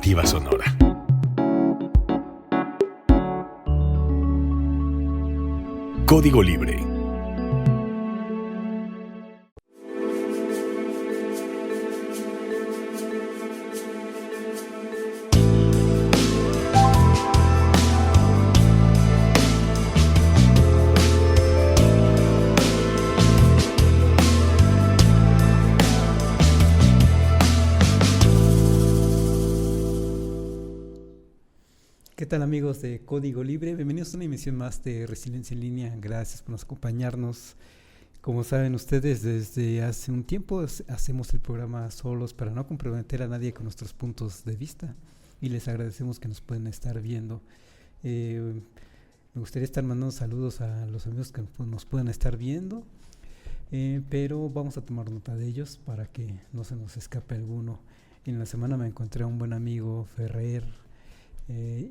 Alternativa Sonora. Código Libre. ¿Qué tal, amigos de Código Libre? Bienvenidos a una emisión más de Resiliencia en Línea. Gracias por acompañarnos. Como saben ustedes, desde hace un tiempo hacemos el programa solos para no comprometer a nadie con nuestros puntos de vista, y les agradecemos que nos pueden estar viendo. Me gustaría estar mandando saludos a los amigos que nos puedan estar viendo, pero vamos a tomar nota de ellos para que no se nos escape alguno. En la semana me encontré a un buen amigo, Ferrer,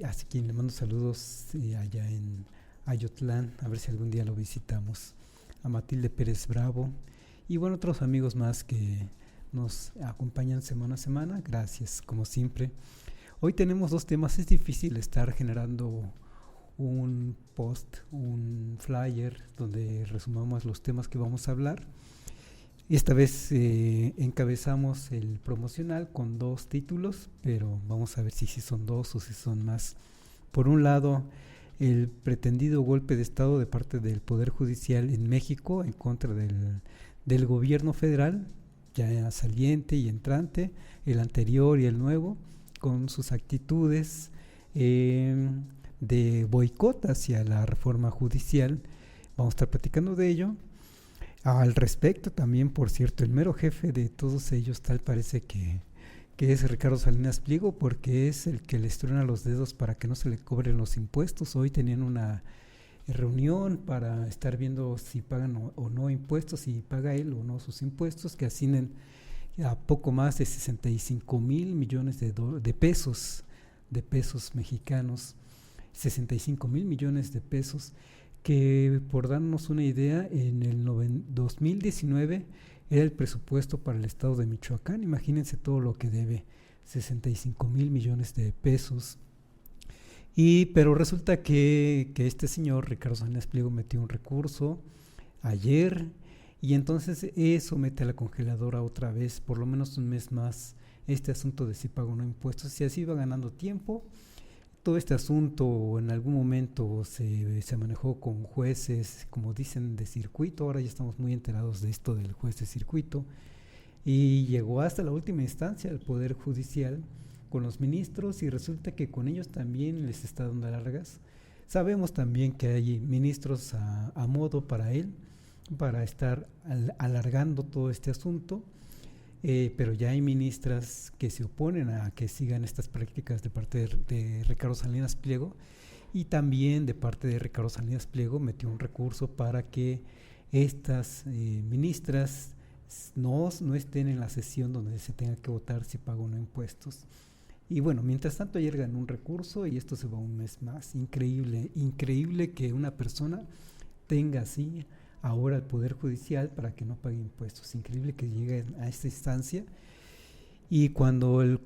así que le mando saludos allá en Ayotlán, a ver si algún día lo visitamos. A Matilde Pérez Bravo y bueno, otros amigos más que nos acompañan semana a semana. Gracias, como siempre. Hoy tenemos dos temas. Es difícil estar generando un post, un flyer donde resumamos los temas que vamos a hablar. Esta vez encabezamos el promocional con dos títulos, pero vamos a ver si son dos o si son más. Por un lado, el pretendido golpe de Estado de parte del Poder Judicial en México en contra del gobierno federal, ya saliente y entrante, el anterior y el nuevo, con sus actitudes de boicot hacia la reforma judicial. Vamos a estar platicando de ello. Al respecto también, por cierto, el mero jefe de todos ellos tal parece que es Ricardo Salinas Pliego, porque es el que les truena los dedos para que no se le cobren los impuestos. Hoy tenían una reunión para estar viendo si pagan o no impuestos, si paga él o no sus impuestos, que ascienden a poco más de 65 mil millones de pesos mexicanos, 65 mil millones de pesos, que por darnos una idea, en el 2019 era el presupuesto para el estado de Michoacán. Imagínense todo lo que debe, 65 mil millones de pesos. Pero resulta que este señor Ricardo Salinas Pliego metió un recurso ayer, y entonces eso mete a la congeladora otra vez, por lo menos un mes más, este asunto de si paga o no impuestos, y así va ganando tiempo. Todo este asunto en algún momento se manejó con jueces, como dicen, de circuito. Ahora ya estamos muy enterados de esto del juez de circuito, y llegó hasta la última instancia el Poder Judicial con los ministros, y resulta que con ellos también les está dando largas. Sabemos también que hay ministros a modo para él, para estar alargando todo este asunto. Pero ya hay ministras que se oponen a que sigan estas prácticas de parte de Ricardo Salinas Pliego, y también de parte de Ricardo Salinas Pliego metió un recurso para que estas ministras no estén en la sesión donde se tenga que votar si paga o no impuestos. Y bueno, mientras tanto ayer ganó un recurso y esto se va un mes más. Increíble que una persona tenga así ahora el Poder Judicial para que no pague impuestos. Increíble que lleguen a esta instancia, y cuando el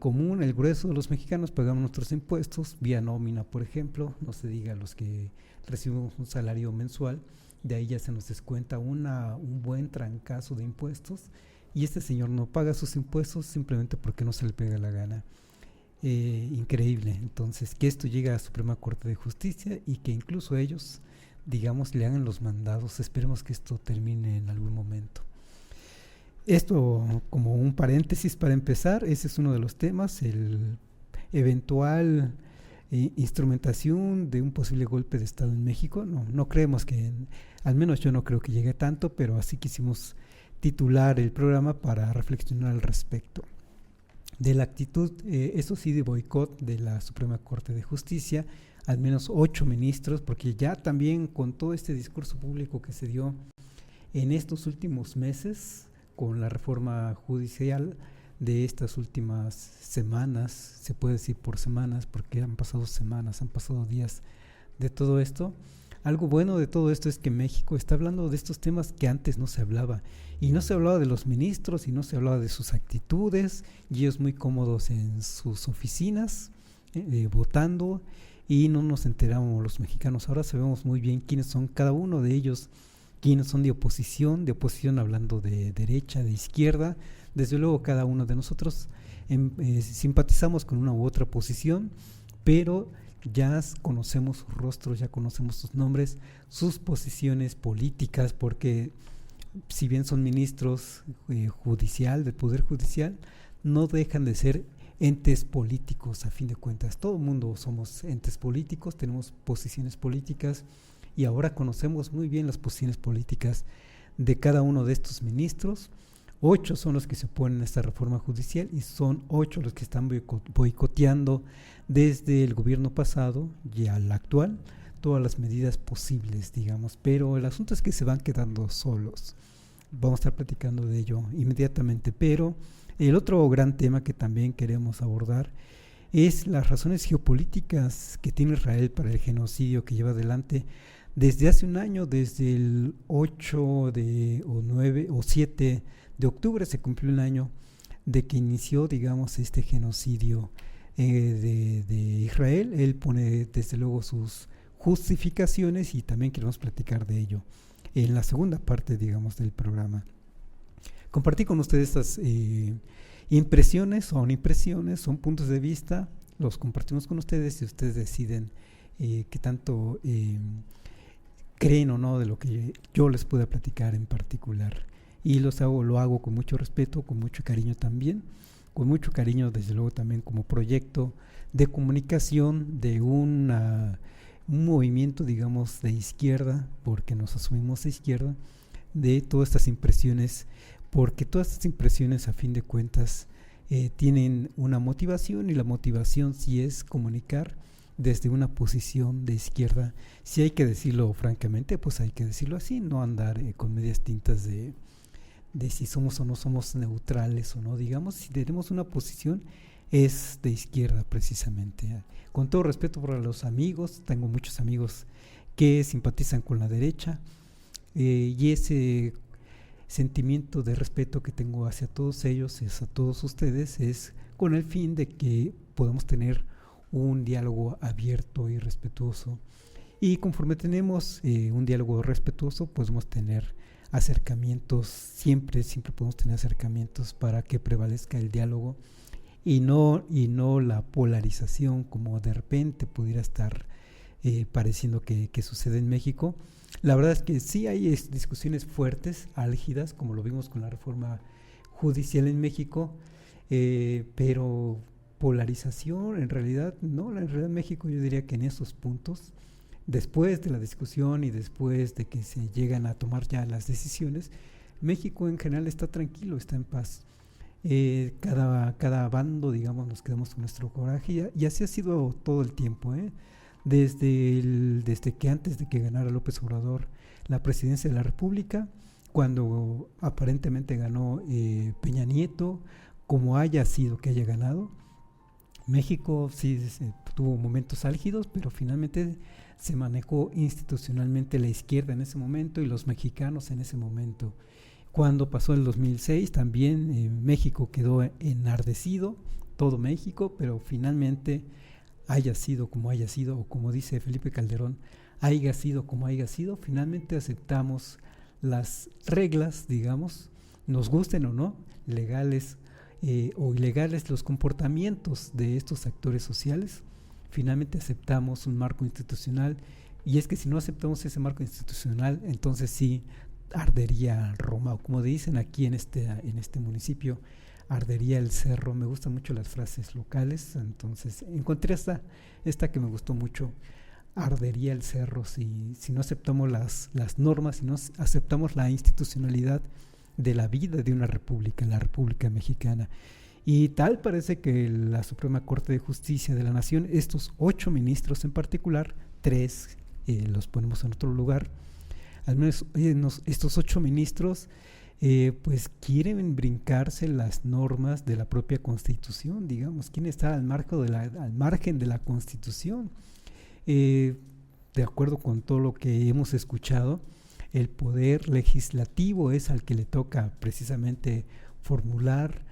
grueso de los mexicanos pagamos nuestros impuestos vía nómina, por ejemplo, no se diga los que recibimos un salario mensual, de ahí ya se nos descuenta un buen trancazo de impuestos, y este señor no paga sus impuestos simplemente porque no se le pega la gana. Increíble, entonces, que esto llegue a la Suprema Corte de Justicia y que incluso ellos, digamos, le hagan los mandados. Esperemos que esto termine en algún momento. Esto como un paréntesis para empezar. Ese es uno de los temas, el eventual instrumentación de un posible golpe de Estado en México. No creemos que, al menos yo no creo que llegue tanto, pero así quisimos titular el programa para reflexionar al respecto de la actitud, eso sí, de boicot de la Suprema Corte de Justicia. Al menos 8 ministros, porque ya también con todo este discurso público que se dio en estos últimos meses con la reforma judicial de estas últimas semanas, se puede decir por semanas porque han pasado semanas, han pasado días de todo esto, algo bueno de todo esto es que México está hablando de estos temas que antes no se hablaba. Y no se hablaba de los ministros y no se hablaba de sus actitudes, y ellos muy cómodos en sus oficinas, votando, y no nos enteramos los mexicanos. Ahora sabemos muy bien quiénes son cada uno de ellos, quiénes son de oposición hablando de derecha, de izquierda. Desde luego cada uno de nosotros simpatizamos con una u otra posición, pero ya conocemos sus rostros, ya conocemos sus nombres, sus posiciones políticas, porque si bien son ministros del Poder Judicial, no dejan de ser entes políticos a fin de cuentas. Todo el mundo somos entes políticos, tenemos posiciones políticas, y ahora conocemos muy bien las posiciones políticas de cada uno de estos ministros. 8 son los que se oponen a esta reforma judicial y son 8 los que están boicoteando desde el gobierno pasado y al actual todas las medidas posibles, digamos, pero el asunto es que se van quedando solos. Vamos a estar platicando de ello inmediatamente, pero el otro gran tema que también queremos abordar es las razones geopolíticas que tiene Israel para el genocidio que lleva adelante desde hace un año, desde el 8 o 9 o 7 de octubre se cumplió un año de que inició, digamos, este genocidio de Israel. Él pone desde luego sus justificaciones y también queremos platicar de ello en la segunda parte, digamos, del programa. Compartí con ustedes estas impresiones, son puntos de vista, los compartimos con ustedes y ustedes deciden qué tanto creen o no de lo que yo les pueda platicar en particular. Y lo hago con mucho respeto, con mucho cariño también, con mucho cariño desde luego también como proyecto de comunicación de un movimiento, digamos, de izquierda, porque nos asumimos de izquierda, de todas estas impresiones, porque todas estas impresiones a fin de cuentas tienen una motivación, y la motivación sí es comunicar desde una posición de izquierda. Si hay que decirlo francamente, pues hay que decirlo así, no andar con medias tintas de si somos o no somos neutrales o no. Digamos, si tenemos una posición es de izquierda precisamente. Con todo respeto para los amigos, tengo muchos amigos que simpatizan con la derecha, y ese sentimiento de respeto que tengo hacia todos ellos, hacia todos ustedes, es con el fin de que podamos tener un diálogo abierto y respetuoso, y conforme tenemos un diálogo respetuoso podemos tener acercamientos, siempre podemos tener acercamientos para que prevalezca el diálogo y no la polarización como de repente pudiera estar pareciendo que sucede en México. La verdad es que sí hay discusiones fuertes, álgidas, como lo vimos con la reforma judicial en México, pero polarización en realidad no. En realidad México, yo diría que en esos puntos, después de la discusión y después de que se llegan a tomar ya las decisiones, México en general está tranquilo, está en paz. Cada bando, digamos, nos quedamos con nuestro coraje, y así ha sido todo el tiempo, desde que antes de que ganara López Obrador la presidencia de la República, cuando aparentemente ganó Peña Nieto, como haya sido que haya ganado, México sí tuvo momentos álgidos, pero finalmente se manejó institucionalmente la izquierda en ese momento y los mexicanos en ese momento. Cuando pasó el 2006 también México quedó enardecido, todo México, pero finalmente haya sido como haya sido, o como dice Felipe Calderón, haya sido como haya sido, finalmente aceptamos las reglas, digamos, nos gusten o no, legales o ilegales los comportamientos de estos actores sociales. Finalmente aceptamos un marco institucional, y es que si no aceptamos ese marco institucional, entonces sí ardería Roma, o como dicen aquí en este municipio, ardería el cerro. Me gustan mucho las frases locales, entonces encontré esta que me gustó mucho: ardería el cerro si no aceptamos las normas, si no aceptamos la institucionalidad de la vida de una república, la República Mexicana. Y tal parece que la Suprema Corte de Justicia de la Nación, estos 8 ministros en particular, 3 los ponemos en otro lugar, al menos estos 8 ministros pues quieren brincarse las normas de la propia Constitución, digamos, quieren estar al margen de la Constitución. de acuerdo con todo lo que hemos escuchado, el poder legislativo es al que le toca precisamente formular,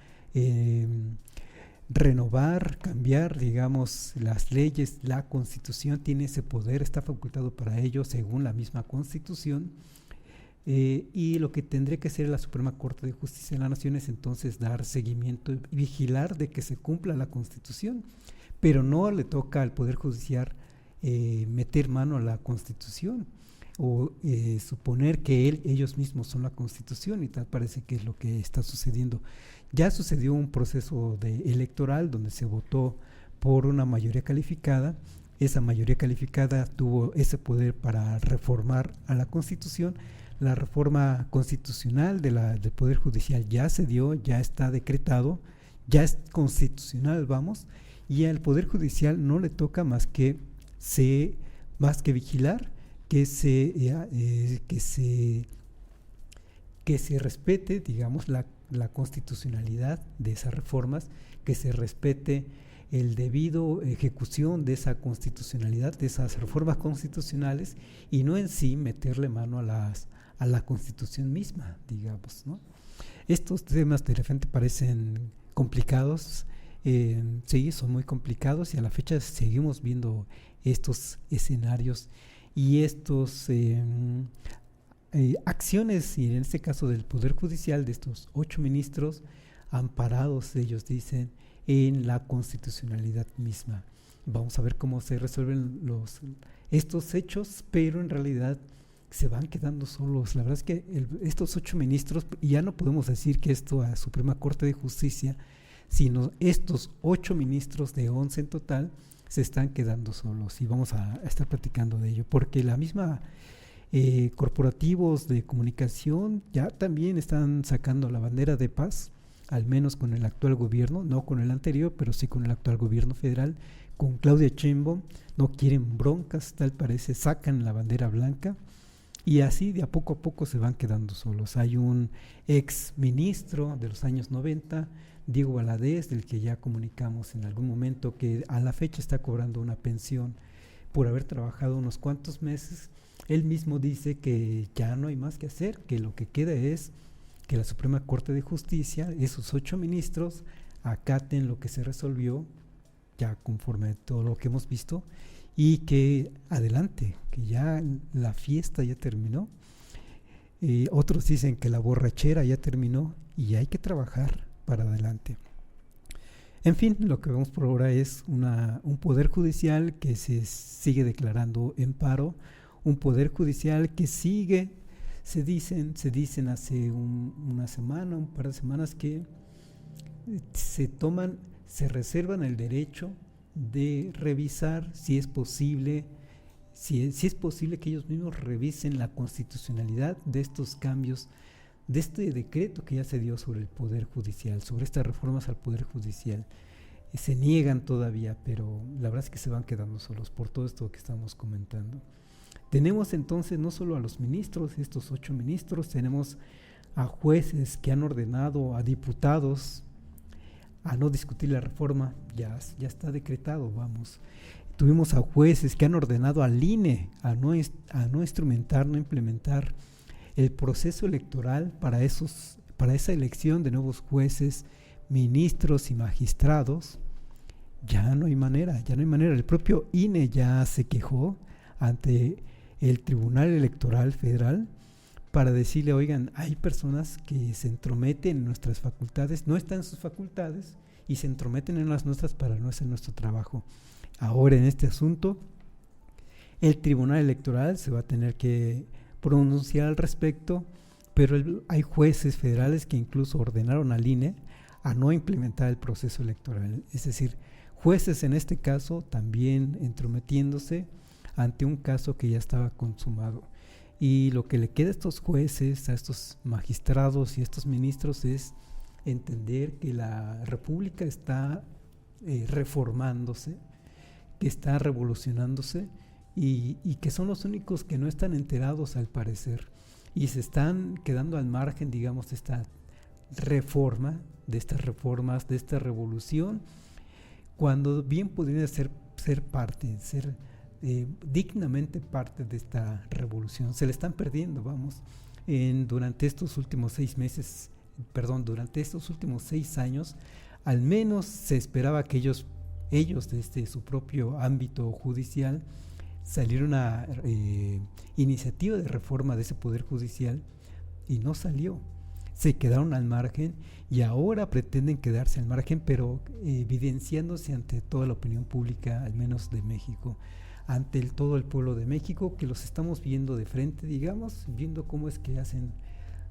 renovar, cambiar, digamos, las leyes. La Constitución tiene ese poder, está facultado para ello según la misma Constitución. Y lo que tendría que hacer la Suprema Corte de Justicia de la Nación es entonces dar seguimiento y vigilar de que se cumpla la Constitución, pero no le toca al Poder Judicial meter mano a la Constitución o suponer que ellos mismos son la Constitución, y tal parece que es lo que está sucediendo. Ya sucedió un proceso electoral donde se votó por una mayoría calificada. Esa mayoría calificada tuvo ese poder para reformar a la Constitución. La reforma constitucional del Poder Judicial ya se dio, ya está decretado, ya es constitucional, vamos, y al Poder Judicial no le toca más que vigilar que se respete, digamos, la constitucionalidad de esas reformas, que se respete el debido ejecución de esa constitucionalidad, de esas reformas constitucionales, y no en sí meterle mano a la Constitución misma, digamos, ¿no? Estos temas de repente parecen complicados, sí, son muy complicados, y a la fecha seguimos viendo estos escenarios y estos acciones, y en este caso del Poder Judicial, de estos 8 ministros, amparados, ellos dicen, en la constitucionalidad misma. Vamos a ver cómo se resuelven estos hechos, pero en realidad se van quedando solos. La verdad es que estos 8 ministros, y ya no podemos decir que esto a Suprema Corte de Justicia, sino estos 8 ministros de 11 en total se están quedando solos, y vamos a estar platicando de ello, porque la misma corporativos de comunicación ya también están sacando la bandera de paz, al menos con el actual gobierno, no con el anterior, pero sí con el actual gobierno federal, con Claudia Sheinbaum. No quieren broncas, tal parece, sacan la bandera blanca, y así de a poco se van quedando solos. Hay un ex ministro de los años 90, Diego Valadez, del que ya comunicamos en algún momento, que a la fecha está cobrando una pensión por haber trabajado unos cuantos meses. Él mismo dice que ya no hay más que hacer, que lo que queda es que la Suprema Corte de Justicia, esos 8 ministros, acaten lo que se resolvió, ya conforme a todo lo que hemos visto, y que adelante, que ya la fiesta ya terminó. Otros dicen que la borrachera ya terminó y hay que trabajar para adelante. En fin, lo que vemos por ahora es un Poder Judicial que se sigue declarando en paro, un Poder Judicial que sigue, se dicen hace una semana, un par de semanas, que se reservan el derecho de revisar si es posible que ellos mismos revisen la constitucionalidad de estos cambios, de este decreto que ya se dio sobre el Poder Judicial, sobre estas reformas al Poder Judicial. Se niegan todavía, pero la verdad es que se van quedando solos por todo esto que estamos comentando. Tenemos entonces no solo a los ministros, estos 8 ministros, tenemos a jueces que han ordenado a diputados a no discutir la reforma, ya está decretado, vamos. Tuvimos a jueces que han ordenado al INE a no instrumentar, no implementar el proceso electoral para esa elección de nuevos jueces, ministros y magistrados. Ya no hay manera. El propio INE ya se quejó ante el Tribunal Electoral Federal para decirle, oigan, hay personas que se entrometen en nuestras facultades, no están en sus facultades y se entrometen en las nuestras para no hacer nuestro trabajo. Ahora, en este asunto, el Tribunal Electoral se va a tener que pronunciar al respecto, pero hay jueces federales que incluso ordenaron al INE a no implementar el proceso electoral. Es decir, jueces en este caso también entrometiéndose ante un caso que ya estaba consumado. Y lo que le queda a estos jueces, a estos magistrados y a estos ministros es entender que la República está reformándose, que está revolucionándose y que son los únicos que no están enterados al parecer y se están quedando al margen, digamos, de esta reforma, de estas reformas, de esta revolución, cuando bien podrían ser parte, ser dignamente parte de esta revolución. Se le están perdiendo, durante estos últimos 6 meses, durante estos últimos 6 años, al menos se esperaba que ellos desde su propio ámbito judicial saliera una iniciativa de reforma de ese poder judicial, y no salió. Se quedaron al margen y ahora pretenden quedarse al margen, pero evidenciándose ante toda la opinión pública, al menos de México, ante todo el pueblo de México, que los estamos viendo de frente, digamos, viendo cómo es que hacen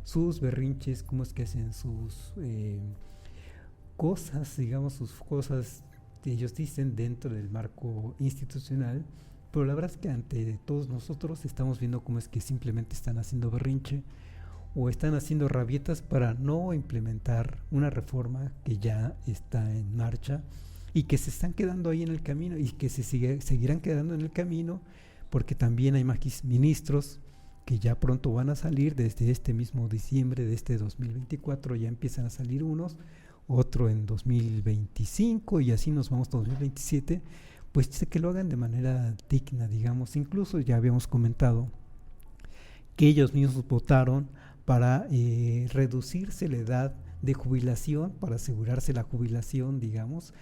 sus berrinches, cómo es que hacen sus cosas, digamos, sus cosas que ellos dicen dentro del marco institucional, pero la verdad es que ante todos nosotros estamos viendo cómo es que simplemente están haciendo berrinche o están haciendo rabietas para no implementar una reforma que ya está en marcha y que se están quedando ahí en el camino y que seguirán quedando en el camino, porque también hay ministros que ya pronto van a salir. Desde este mismo diciembre de este 2024 ya empiezan a salir unos, otro en 2025 y así nos vamos a 2027, pues que lo hagan de manera digna, digamos. Incluso ya habíamos comentado que ellos mismos votaron para reducirse la edad de jubilación, para asegurarse la jubilación, digamos,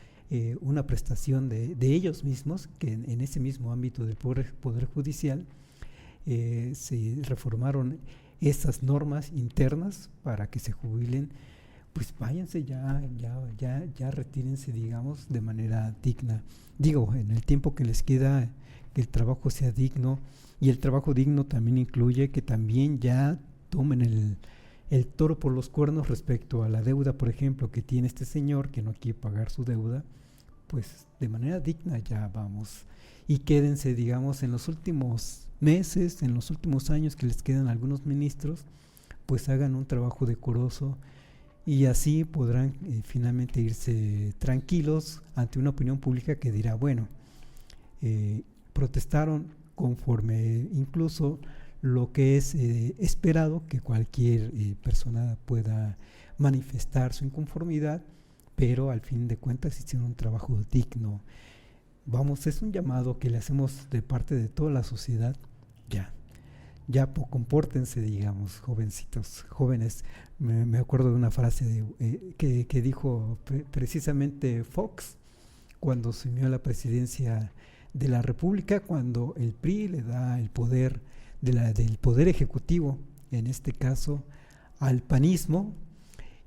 una prestación de ellos mismos, que en ese mismo ámbito del poder judicial se reformaron esas normas internas para que se jubilen. Pues váyanse ya retírense, digamos, de manera digna. Digo, en el tiempo que les queda, que el trabajo sea digno, y el trabajo digno también incluye que también ya tomen el toro por los cuernos respecto a la deuda, por ejemplo, que tiene este señor que no quiere pagar su deuda. Pues de manera digna ya vamos. Y quédense, digamos, en los últimos meses, en los últimos años que les quedan a algunos ministros, pues hagan un trabajo decoroso, y así podrán finalmente irse tranquilos ante una opinión pública que dirá, bueno, protestaron conforme incluso lo que es esperado, que cualquier persona pueda manifestar su inconformidad, pero al fin de cuentas hicieron un trabajo digno. Es un llamado que le hacemos de parte de toda la sociedad. Compórtense, digamos, jovencitos, jóvenes. Me acuerdo de una frase que dijo precisamente Fox cuando asumió la presidencia de la República, cuando el PRI le da el poder del poder ejecutivo, en este caso al panismo,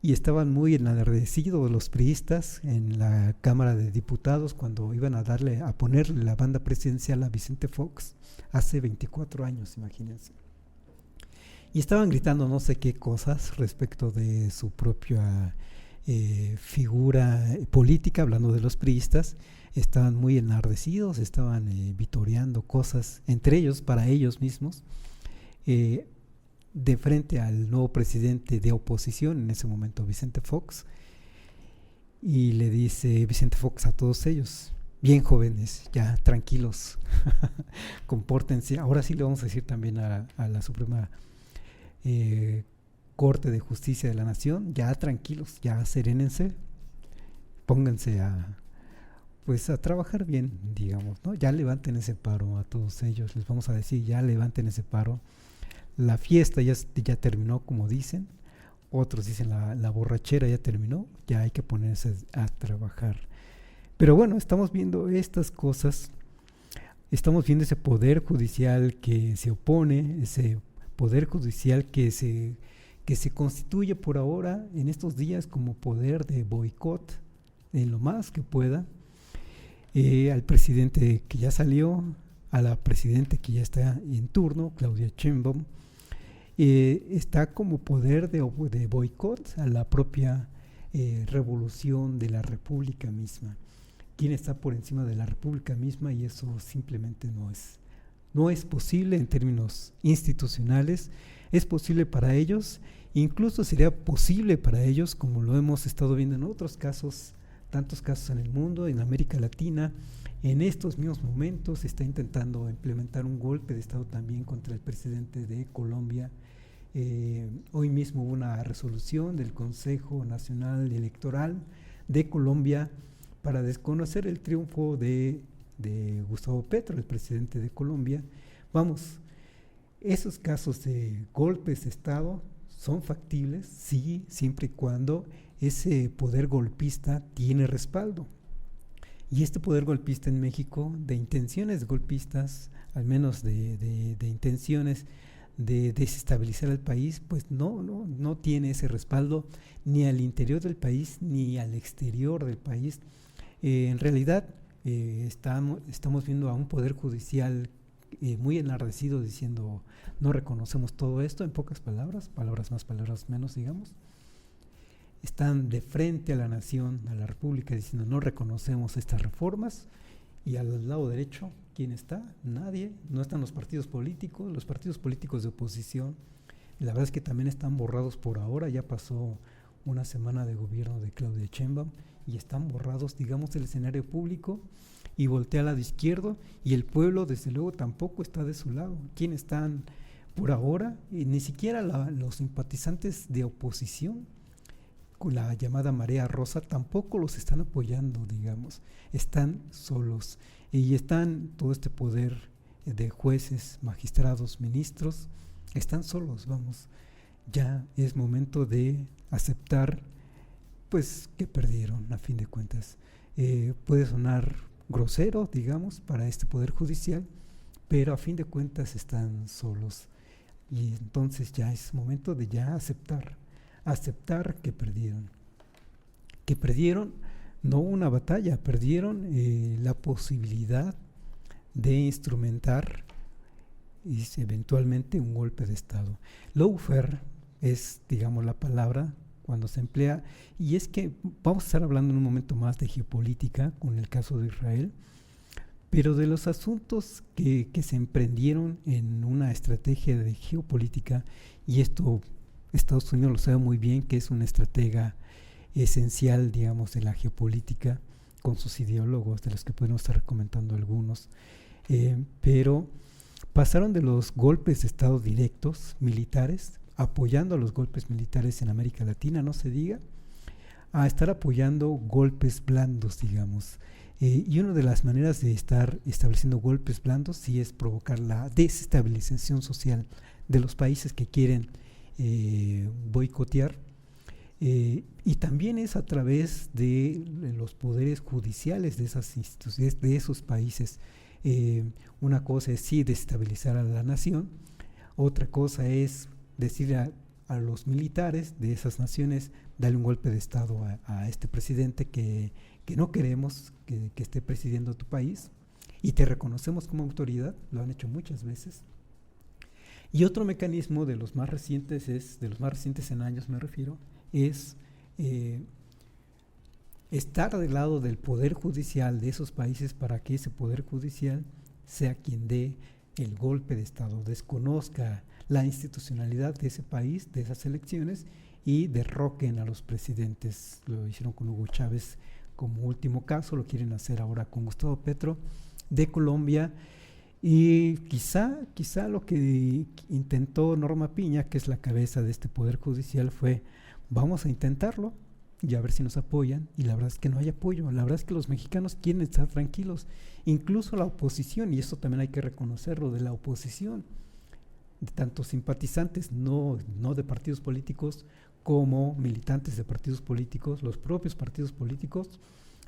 y estaban muy enardecidos los priistas en la Cámara de Diputados cuando iban a ponerle la banda presidencial a Vicente Fox hace 24 años, imagínense. Y estaban gritando no sé qué cosas respecto de su propia figura política, hablando de los priistas. Estaban muy enardecidos, estaban vitoreando cosas entre ellos, para ellos mismos, de frente al nuevo presidente de oposición, en ese momento Vicente Fox. Y le dice Vicente Fox a todos ellos: bien, jóvenes, ya tranquilos, compórtense. Ahora sí le vamos a decir también a la Suprema Corte de Justicia de la Nación: ya tranquilos, ya serénense, pónganse a trabajar bien, digamos, ¿no? Ya levanten ese paro a todos ellos, les vamos a decir, ya levanten ese paro. La fiesta ya terminó, como dicen. Otros dicen la borrachera ya terminó, ya hay que ponerse a trabajar. Pero bueno, estamos viendo estas cosas, estamos viendo ese poder judicial que se opone, ese poder judicial que se constituye por ahora, en estos días, como poder de boicot en lo más que pueda, al presidente que ya salió, a la presidenta que ya está en turno, Claudia Sheinbaum. Está como poder de boicot a la propia revolución de la República misma. ¿Quién está por encima de la República misma? Y eso simplemente no es posible en términos institucionales. Es posible para ellos, incluso sería posible para ellos, como lo hemos estado viendo en otros casos, tantos casos en el mundo, en América Latina. En estos mismos momentos se está intentando implementar un golpe de Estado también contra el presidente de Colombia. Hoy mismo hubo una resolución del Consejo Nacional Electoral de Colombia para desconocer el triunfo de de Gustavo Petro, el presidente de Colombia. Vamos, esos casos de golpes de Estado son factibles, sí, siempre y cuando ese poder golpista tiene respaldo. Y este poder golpista en México, de intenciones golpistas, al menos de intenciones de desestabilizar el país, pues no tiene ese respaldo ni al interior del país ni al exterior del país. En realidad estamos viendo a un poder judicial muy enardecido diciendo no reconocemos todo esto, en pocas palabras, palabras más, palabras menos, digamos. Están de frente a la nación, a la república, diciendo no reconocemos estas reformas, y al lado derecho, ¿quién está? Nadie, no están los partidos políticos de oposición. La verdad es que también están borrados por ahora, ya pasó una semana de gobierno de Claudia Sheinbaum y están borrados, digamos, del escenario público, y voltea al lado izquierdo, y el pueblo desde luego tampoco está de su lado. ¿Quién están por ahora? Y ni siquiera los simpatizantes de oposición, con la llamada marea rosa, tampoco los están apoyando, digamos, están solos, y están todo este poder de jueces, magistrados, ministros, están solos. Vamos, ya es momento de aceptar pues que perdieron, a fin de cuentas. Puede sonar grosero, digamos, para este poder judicial, pero a fin de cuentas están solos, y entonces ya es momento de ya aceptar que perdieron no una batalla, perdieron la posibilidad de instrumentar eventualmente un golpe de Estado. Lawfare es, digamos, la palabra cuando se emplea, y es que vamos a estar hablando en un momento más de geopolítica con el caso de Israel, pero de los asuntos que se emprendieron en una estrategia de geopolítica, y esto Estados Unidos lo sabe muy bien, que es una estratega esencial, digamos, de la geopolítica, con sus ideólogos, de los que podemos estar comentando algunos, pero pasaron de los golpes de Estado directos militares, apoyando a los golpes militares en América Latina, no se diga, a estar apoyando golpes blandos, digamos. Y una de las maneras de estar estableciendo golpes blandos sí es provocar la desestabilización social de los países que quieren boicotear, y también es a través de los poderes judiciales de esas instituciones, de esos países. Una cosa es sí desestabilizar a la nación, otra cosa es decirle a los militares de esas naciones, darle un golpe de Estado a este presidente que no queremos que esté presidiendo tu país, y te reconocemos como autoridad. Lo han hecho muchas veces. Y otro mecanismo de los más recientes en años me refiero, es estar del lado del poder judicial de esos países para que ese poder judicial sea quien dé el golpe de Estado, desconozca la institucionalidad de ese país, de esas elecciones, y derroquen a los presidentes. Lo hicieron con Hugo Chávez como último caso, lo quieren hacer ahora con Gustavo Petro de Colombia. Y quizá lo que intentó Norma Piña, que es la cabeza de este poder judicial, fue vamos a intentarlo y a ver si nos apoyan. Y la verdad es que no hay apoyo. La verdad es que los mexicanos quieren estar tranquilos, incluso la oposición, y esto también hay que reconocerlo, de la oposición, de tanto simpatizantes no de partidos políticos como militantes de partidos políticos. Los propios partidos políticos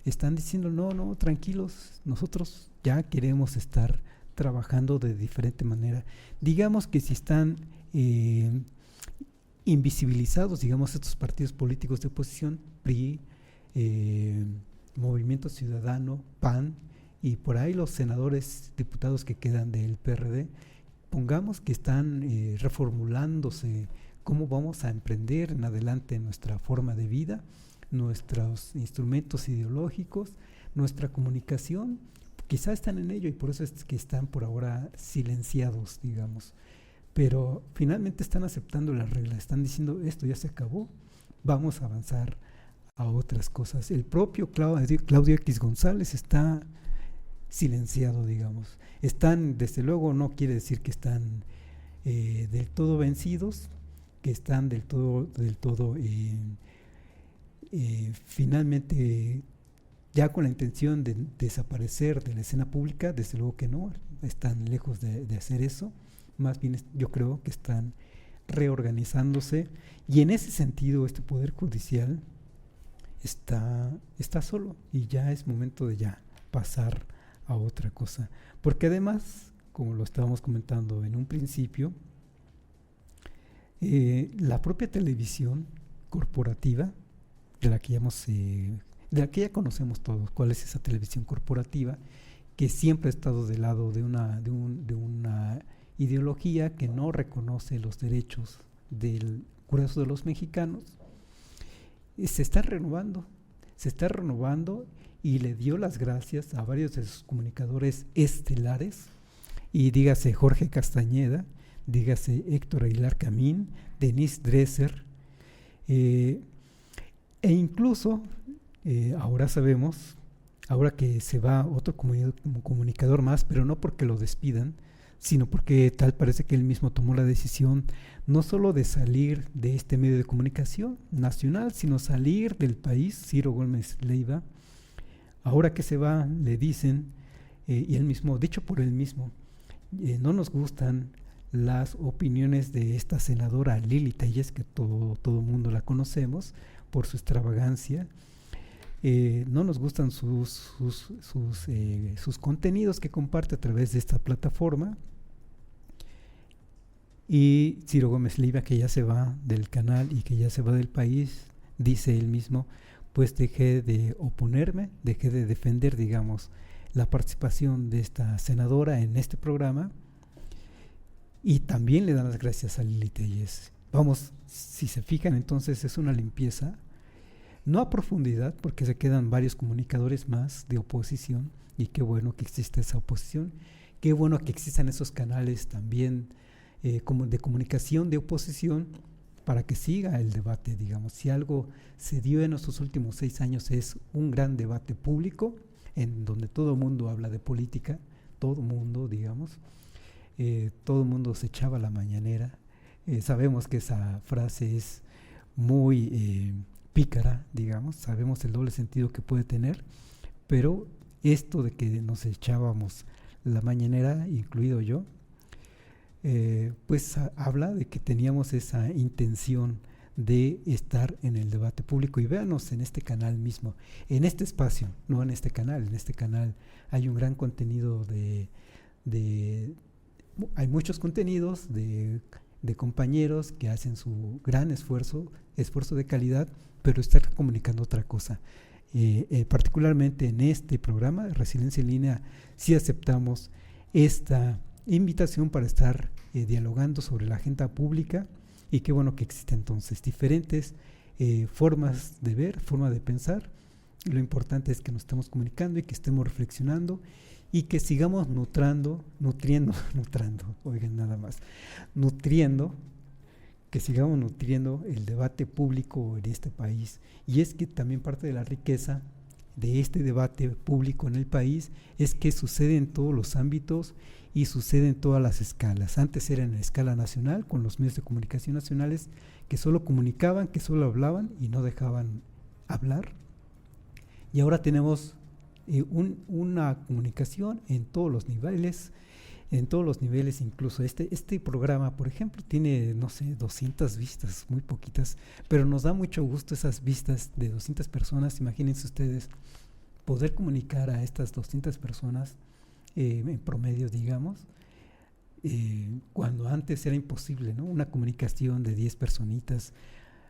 están diciendo no, tranquilos, nosotros ya queremos estar trabajando de diferente manera. Digamos que si están invisibilizados, digamos, estos partidos políticos de oposición, PRI, Movimiento Ciudadano, PAN, y por ahí los senadores, diputados que quedan del PRD, pongamos que están reformulándose cómo vamos a emprender en adelante nuestra forma de vida, nuestros instrumentos ideológicos, nuestra comunicación. Quizá están en ello y por eso es que están por ahora silenciados, digamos, pero finalmente están aceptando las reglas, están diciendo esto ya se acabó, vamos a avanzar a otras cosas. El propio Claudio X González está silenciado, digamos. Están, desde luego, no quiere decir que están del todo vencidos, que están del todo finalmente ya con la intención de desaparecer de la escena pública, desde luego que no, están lejos de hacer eso, más bien yo creo que están reorganizándose, y en ese sentido este Poder Judicial está solo, y ya es momento de ya pasar a otra cosa, porque además, como lo estábamos comentando en un principio, la propia televisión corporativa, de la que ya conocemos todos, cuál es esa televisión corporativa, que siempre ha estado del lado de una ideología que no reconoce los derechos del grueso de los mexicanos, se está renovando y le dio las gracias a varios de sus comunicadores estelares, y dígase Jorge Castañeda, dígase Héctor Aguilar Camín, Denise Dresser, e incluso ahora sabemos, ahora que se va otro comunicador más, pero no porque lo despidan, sino porque tal parece que él mismo tomó la decisión no solo de salir de este medio de comunicación nacional, sino salir del país. Ciro Gómez Leiva, ahora que se va, le dicen, y él mismo, dicho por él mismo, no nos gustan las opiniones de esta senadora Lili Telles, que todo mundo la conocemos por su extravagancia. No nos gustan sus contenidos que comparte a través de esta plataforma. Y Ciro Gómez Leiva, que ya se va del canal y que ya se va del país, dice él mismo, pues dejé de oponerme, dejé de defender, digamos, la participación de esta senadora en este programa, y también le dan las gracias a Lili Telles. Vamos, si se fijan, entonces es una limpieza, no a profundidad, porque se quedan varios comunicadores más de oposición, y qué bueno que existe esa oposición, qué bueno que existan esos canales también como de comunicación de oposición, para que siga el debate, digamos. Si algo se dio en estos últimos 6 años es un gran debate público, en donde todo el mundo habla de política, todo el mundo, digamos, todo el mundo se echaba la mañanera. Sabemos que esa frase es muy pícara, digamos, sabemos el doble sentido que puede tener, pero esto de que nos echábamos la mañanera, incluido yo, pues habla de que teníamos esa intención de estar en el debate público. Y véanos en este canal mismo, en este espacio, no en este canal hay un gran contenido hay muchos contenidos de compañeros que hacen su gran esfuerzo de calidad, pero están comunicando otra cosa. Particularmente en este programa de Resiliencia en Línea, sí aceptamos esta invitación para estar dialogando sobre la agenda pública, y qué bueno que existen entonces diferentes formas de ver, formas de pensar. Lo importante es que nos estemos comunicando y que estemos reflexionando, y que sigamos nutriendo, oigan nada más, que sigamos nutriendo el debate público en este país. Y es que también parte de la riqueza de este debate público en el país es que sucede en todos los ámbitos y sucede en todas las escalas. Antes era en la escala nacional, con los medios de comunicación nacionales que solo comunicaban, que solo hablaban y no dejaban hablar. Y ahora tenemos una comunicación en todos los niveles, incluso este programa, por ejemplo, tiene, no sé, 200 vistas, muy poquitas, pero nos da mucho gusto esas vistas de 200 personas. Imagínense ustedes poder comunicar a estas 200 personas en promedio, digamos, cuando antes era imposible, ¿no? Una comunicación de 10 personitas,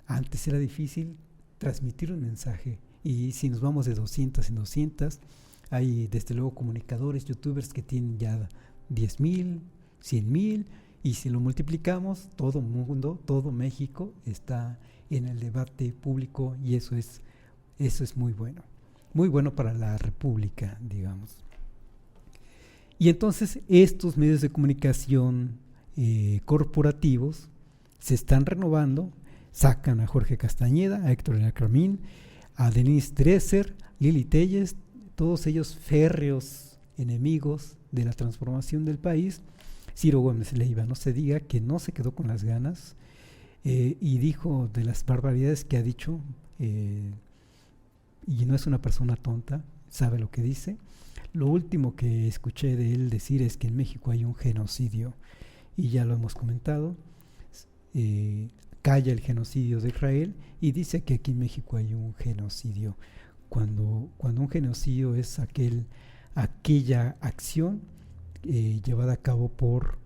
antes era difícil transmitir un mensaje, y si nos vamos de 200 en 200, hay desde luego comunicadores, youtubers que tienen ya 10,000, 100,000, y si lo multiplicamos, todo mundo, todo México está en el debate público, y eso es muy bueno para la República, digamos. Y entonces estos medios de comunicación corporativos se están renovando, sacan a Jorge Castañeda, a Héctor Aguilar, a Denise Dresser, Lili Telles, todos ellos férreos enemigos de la transformación del país. Ciro Gómez Leiva, no se diga que no se quedó con las ganas, y dijo de las barbaridades que ha dicho, y no es una persona tonta, sabe lo que dice. Lo último que escuché de él decir es que en México hay un genocidio, y ya lo hemos comentado. Calla el genocidio de Israel y dice que aquí en México hay un genocidio, cuando un genocidio es aquella acción llevada a cabo por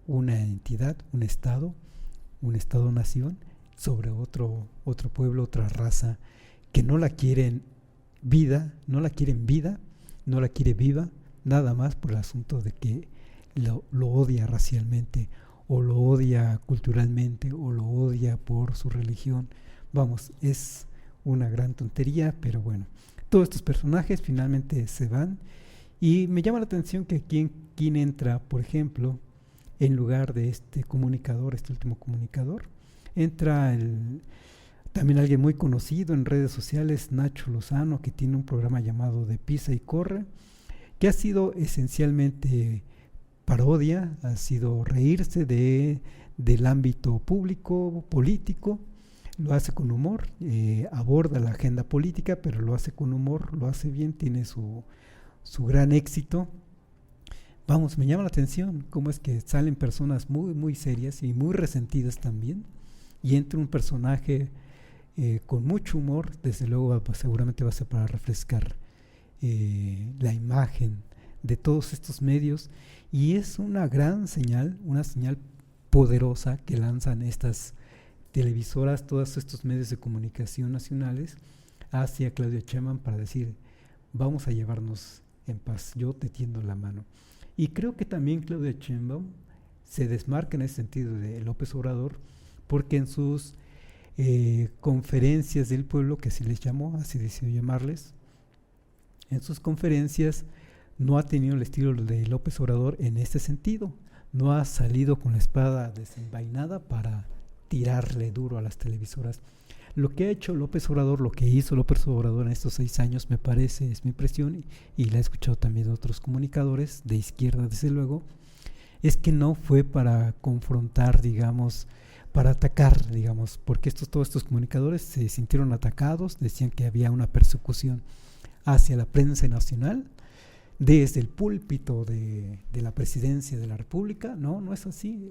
una entidad, un Estado-nación, sobre otro pueblo, otra raza, que no la quieren no la quiere viva, nada más por el asunto de que lo odia racialmente, o lo odia culturalmente, o lo odia por su religión. Vamos, es una gran tontería, pero bueno, todos estos personajes finalmente se van, y me llama la atención que quien entra, por ejemplo, en lugar de este último comunicador, entra también alguien muy conocido en redes sociales, Nacho Lozano, que tiene un programa llamado De Pisa y Corre, que ha sido esencialmente parodia, ha sido reírse del ámbito público, político. Lo hace con humor, aborda la agenda política, pero lo hace con humor, lo hace bien, tiene su gran éxito. Vamos, me llama la atención cómo es que salen personas muy, muy serias y muy resentidas también, y entra un personaje con mucho humor. Desde luego seguramente va a ser para refrescar la imagen de todos estos medios, y es una gran señal, una señal poderosa que lanzan estas televisoras, todos estos medios de comunicación nacionales, hacia Claudia Sheinbaum para decir: vamos a llevarnos en paz, yo te tiendo la mano. Y creo que también Claudia Sheinbaum se desmarca en ese sentido de López Obrador, porque en sus conferencias del pueblo, que así les llamó, así decidió llamarles, en sus conferencias no ha tenido el estilo de López Obrador en este sentido. No ha salido con la espada desenvainada para tirarle duro a las televisoras. Lo que hizo López Obrador en estos 6 años, me parece, es mi impresión, y la he escuchado también de otros comunicadores de izquierda, desde luego, es que no fue para confrontar, digamos, para atacar, digamos, porque todos estos comunicadores se sintieron atacados, decían que había una persecución hacia la prensa nacional desde el púlpito de la presidencia de la República. No es así.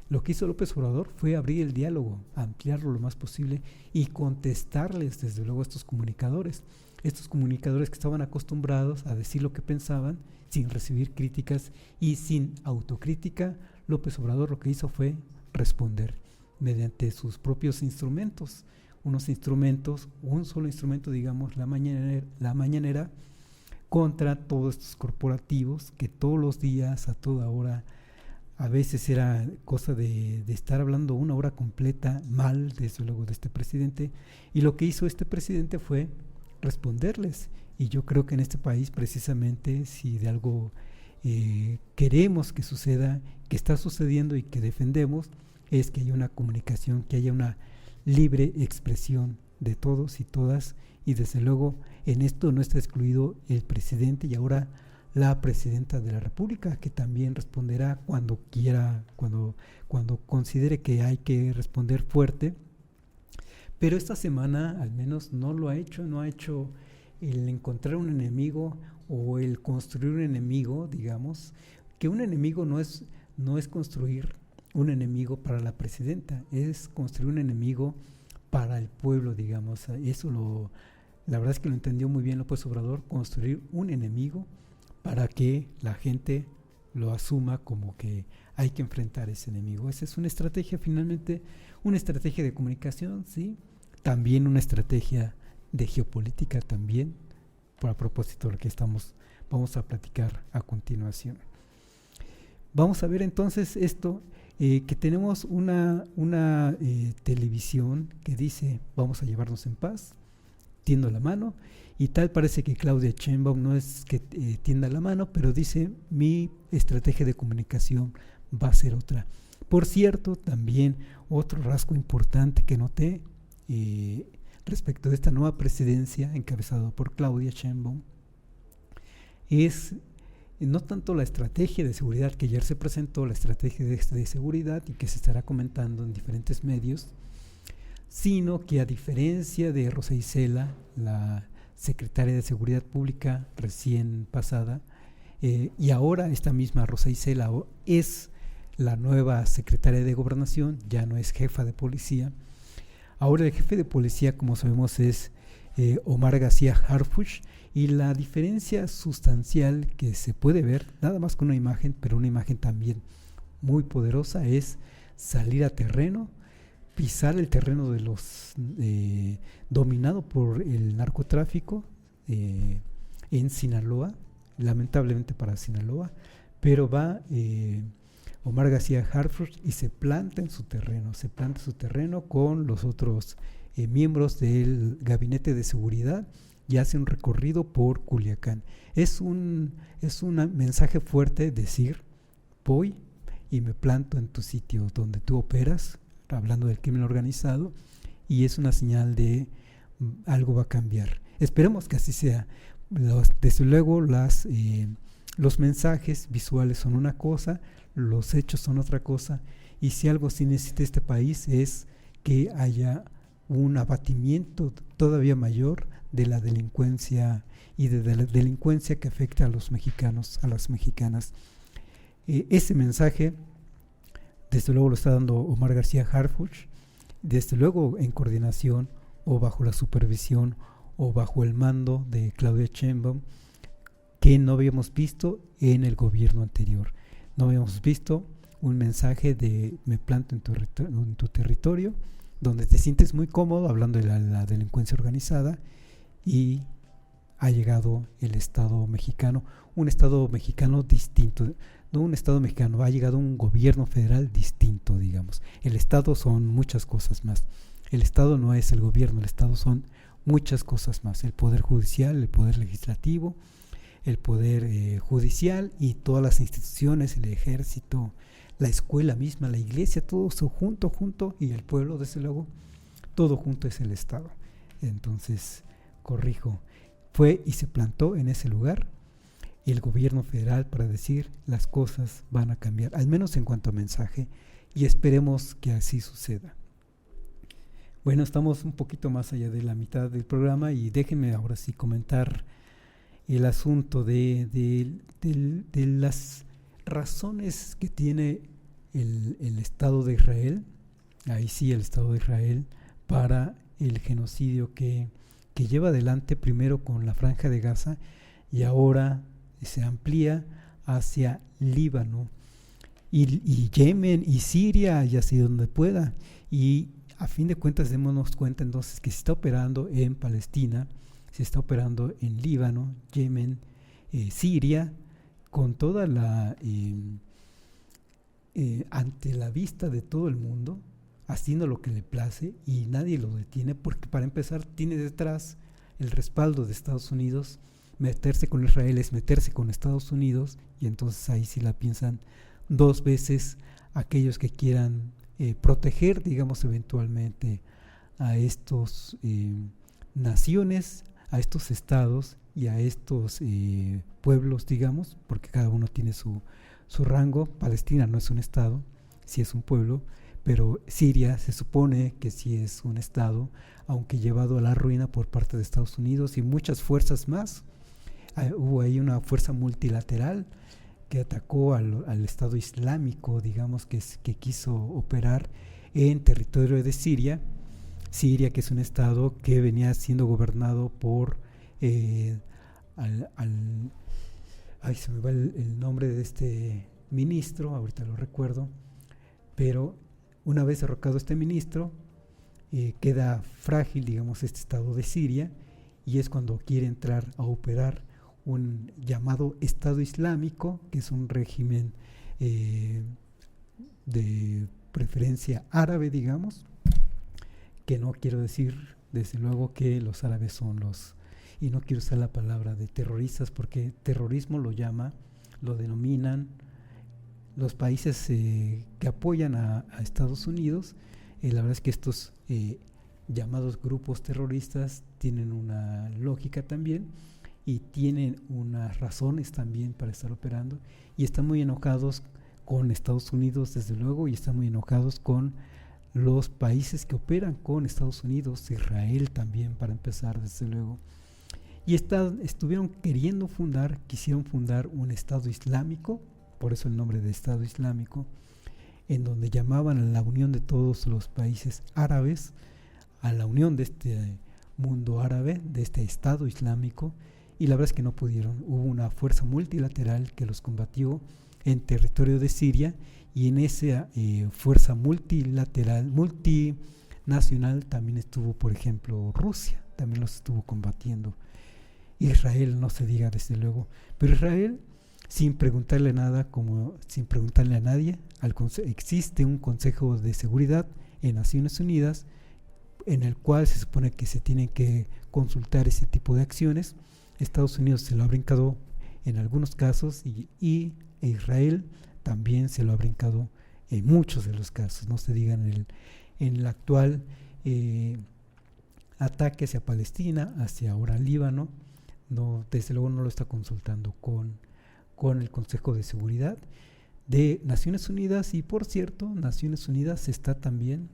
Lo que hizo López Obrador fue abrir el diálogo, ampliarlo lo más posible y contestarles, desde luego, a estos comunicadores que estaban acostumbrados a decir lo que pensaban sin recibir críticas y sin autocrítica. López Obrador lo que hizo fue responder mediante sus propios instrumentos, un solo instrumento, digamos, la mañanera, contra todos estos corporativos que todos los días, a toda hora, a veces era cosa de estar hablando 1 hora completa mal, desde luego, de este presidente. Y lo que hizo este presidente fue responderles. Y yo creo que en este país, precisamente, si de algo queremos que suceda, que está sucediendo y que defendemos, es que haya una comunicación, que haya una libre expresión de todos y todas, y desde luego en esto no está excluido el presidente y ahora la presidenta de la República, que también responderá cuando quiera, cuando considere que hay que responder fuerte. Pero esta semana al menos no lo ha hecho, no ha hecho el encontrar un enemigo o el construir un enemigo, digamos, que un enemigo no es construir un enemigo para la presidenta, es construir un enemigo para el pueblo, digamos. La verdad es que lo entendió muy bien López Obrador, construir un enemigo para que la gente lo asuma como que hay que enfrentar ese enemigo. Esa es una estrategia, finalmente, una estrategia de comunicación, sí, también una estrategia de geopolítica también, a propósito de lo que vamos a platicar a continuación. Vamos a ver entonces esto, que tenemos una televisión que dice: vamos a llevarnos en paz, tiendo la mano, y tal parece que Claudia Sheinbaum no es que tienda la mano, pero dice: mi estrategia de comunicación va a ser otra. Por cierto, también otro rasgo importante que noté respecto de esta nueva presidencia encabezada por Claudia Sheinbaum es no tanto la estrategia de seguridad que ayer se presentó, la estrategia de seguridad y que se estará comentando en diferentes medios, sino que, a diferencia de Rosa Isela, la secretaria de Seguridad Pública recién pasada, y ahora esta misma Rosa Isela es la nueva secretaria de Gobernación, ya no es jefa de policía. Ahora el jefe de policía, como sabemos, es Omar García Harfuch, y la diferencia sustancial que se puede ver, nada más con una imagen, pero una imagen también muy poderosa, es salir a terreno, pisar el terreno de los dominado por el narcotráfico en Sinaloa, lamentablemente para Sinaloa, pero va Omar García Harfuch y se planta en su terreno con los otros miembros del gabinete de seguridad y hace un recorrido por Culiacán. Es un mensaje fuerte decir: voy y me planto en tu sitio donde tú operas, hablando del crimen organizado, y es una señal de algo va a cambiar. Esperemos que así sea. Desde luego los mensajes visuales son una cosa, los hechos son otra cosa, y si algo sí necesita este país es que haya un abatimiento todavía mayor de la delincuencia y de la delincuencia que afecta a los mexicanos, a las mexicanas. Ese mensaje desde luego lo está dando Omar García Harfuch, desde luego en coordinación o bajo la supervisión o bajo el mando de Claudia Sheinbaum, que no habíamos visto en el gobierno anterior. No habíamos visto un mensaje de me planto en tu territorio, donde te sientes muy cómodo hablando de la delincuencia organizada, y ha llegado el Estado mexicano, un Estado mexicano distinto, no un Estado mexicano, ha llegado un gobierno federal distinto, digamos. El Estado son muchas cosas más. El Estado no es el gobierno, el Estado son muchas cosas más. El poder judicial, el poder legislativo, el poder judicial y todas las instituciones, el ejército, la escuela misma, la iglesia, todo eso junto, y el pueblo, desde luego, todo junto es el Estado. Entonces, corrijo, fue y se plantó en ese lugar el gobierno federal para decir las cosas van a cambiar, al menos en cuanto a mensaje, y esperemos que así suceda. Bueno, estamos un poquito más allá de la mitad del programa y déjenme ahora sí comentar el asunto de las razones que tiene el Estado de Israel, ahí sí el Estado de Israel, para el genocidio que lleva adelante primero con la Franja de Gaza y ahora se amplía hacia Líbano y Yemen y Siria y así donde pueda. Y a fin de cuentas démonos cuenta entonces que se está operando en Palestina, se está operando en Líbano, Yemen, Siria, con toda la ante la vista de todo el mundo, haciendo lo que le place y nadie lo detiene, porque para empezar tiene detrás el respaldo de Estados Unidos. Meterse con Israel es meterse con Estados Unidos, y entonces ahí sí la piensan dos veces aquellos que quieran proteger, digamos, eventualmente a estos naciones, a estos estados y a estos pueblos, digamos, porque cada uno tiene su rango. Palestina no es un estado, sí es un pueblo, pero Siria se supone que sí es un estado, aunque llevado a la ruina por parte de Estados Unidos y muchas fuerzas más. Hubo ahí una fuerza multilateral que atacó al Estado Islámico, digamos, que quiso operar en territorio de Siria, que es un estado que venía siendo gobernado por se me va el nombre de este ministro, ahorita lo recuerdo, pero una vez derrocado este ministro, queda frágil, digamos, este estado de Siria, y es cuando quiere entrar a operar un llamado Estado Islámico, que es un régimen de preferencia árabe, digamos, que no quiero decir, desde luego, que los árabes son y no quiero usar la palabra de terroristas, porque terrorismo lo denominan los países que apoyan a Estados Unidos. La verdad es que estos llamados grupos terroristas tienen una lógica también, y tienen unas razones también para estar operando, y están muy enojados con Estados Unidos, desde luego, y están muy enojados con los países que operan con Estados Unidos, Israel también, para empezar, desde luego. y estuvieron quisieron fundar un Estado Islámico, por eso el nombre de Estado Islámico, en donde llamaban a la unión de todos los países árabes, a la unión de este mundo árabe, de este Estado Islámico, y la verdad es que no pudieron. Hubo una fuerza multilateral que los combatió en territorio de Siria, y en esa fuerza multilateral, multinacional, también estuvo, por ejemplo, Rusia, también los estuvo combatiendo. Israel, no se diga desde luego, pero Israel, sin preguntarle nada, sin preguntarle a nadie, existe un Consejo de Seguridad en Naciones Unidas, en el cual se supone que se tienen que consultar ese tipo de acciones. Estados Unidos se lo ha brincado en algunos casos y Israel también se lo ha brincado en muchos de los casos, no se diga en el actual ataque hacia Palestina, hacia ahora Líbano. No, desde luego no lo está consultando con el Consejo de Seguridad de Naciones Unidas, y por cierto, Naciones Unidas está también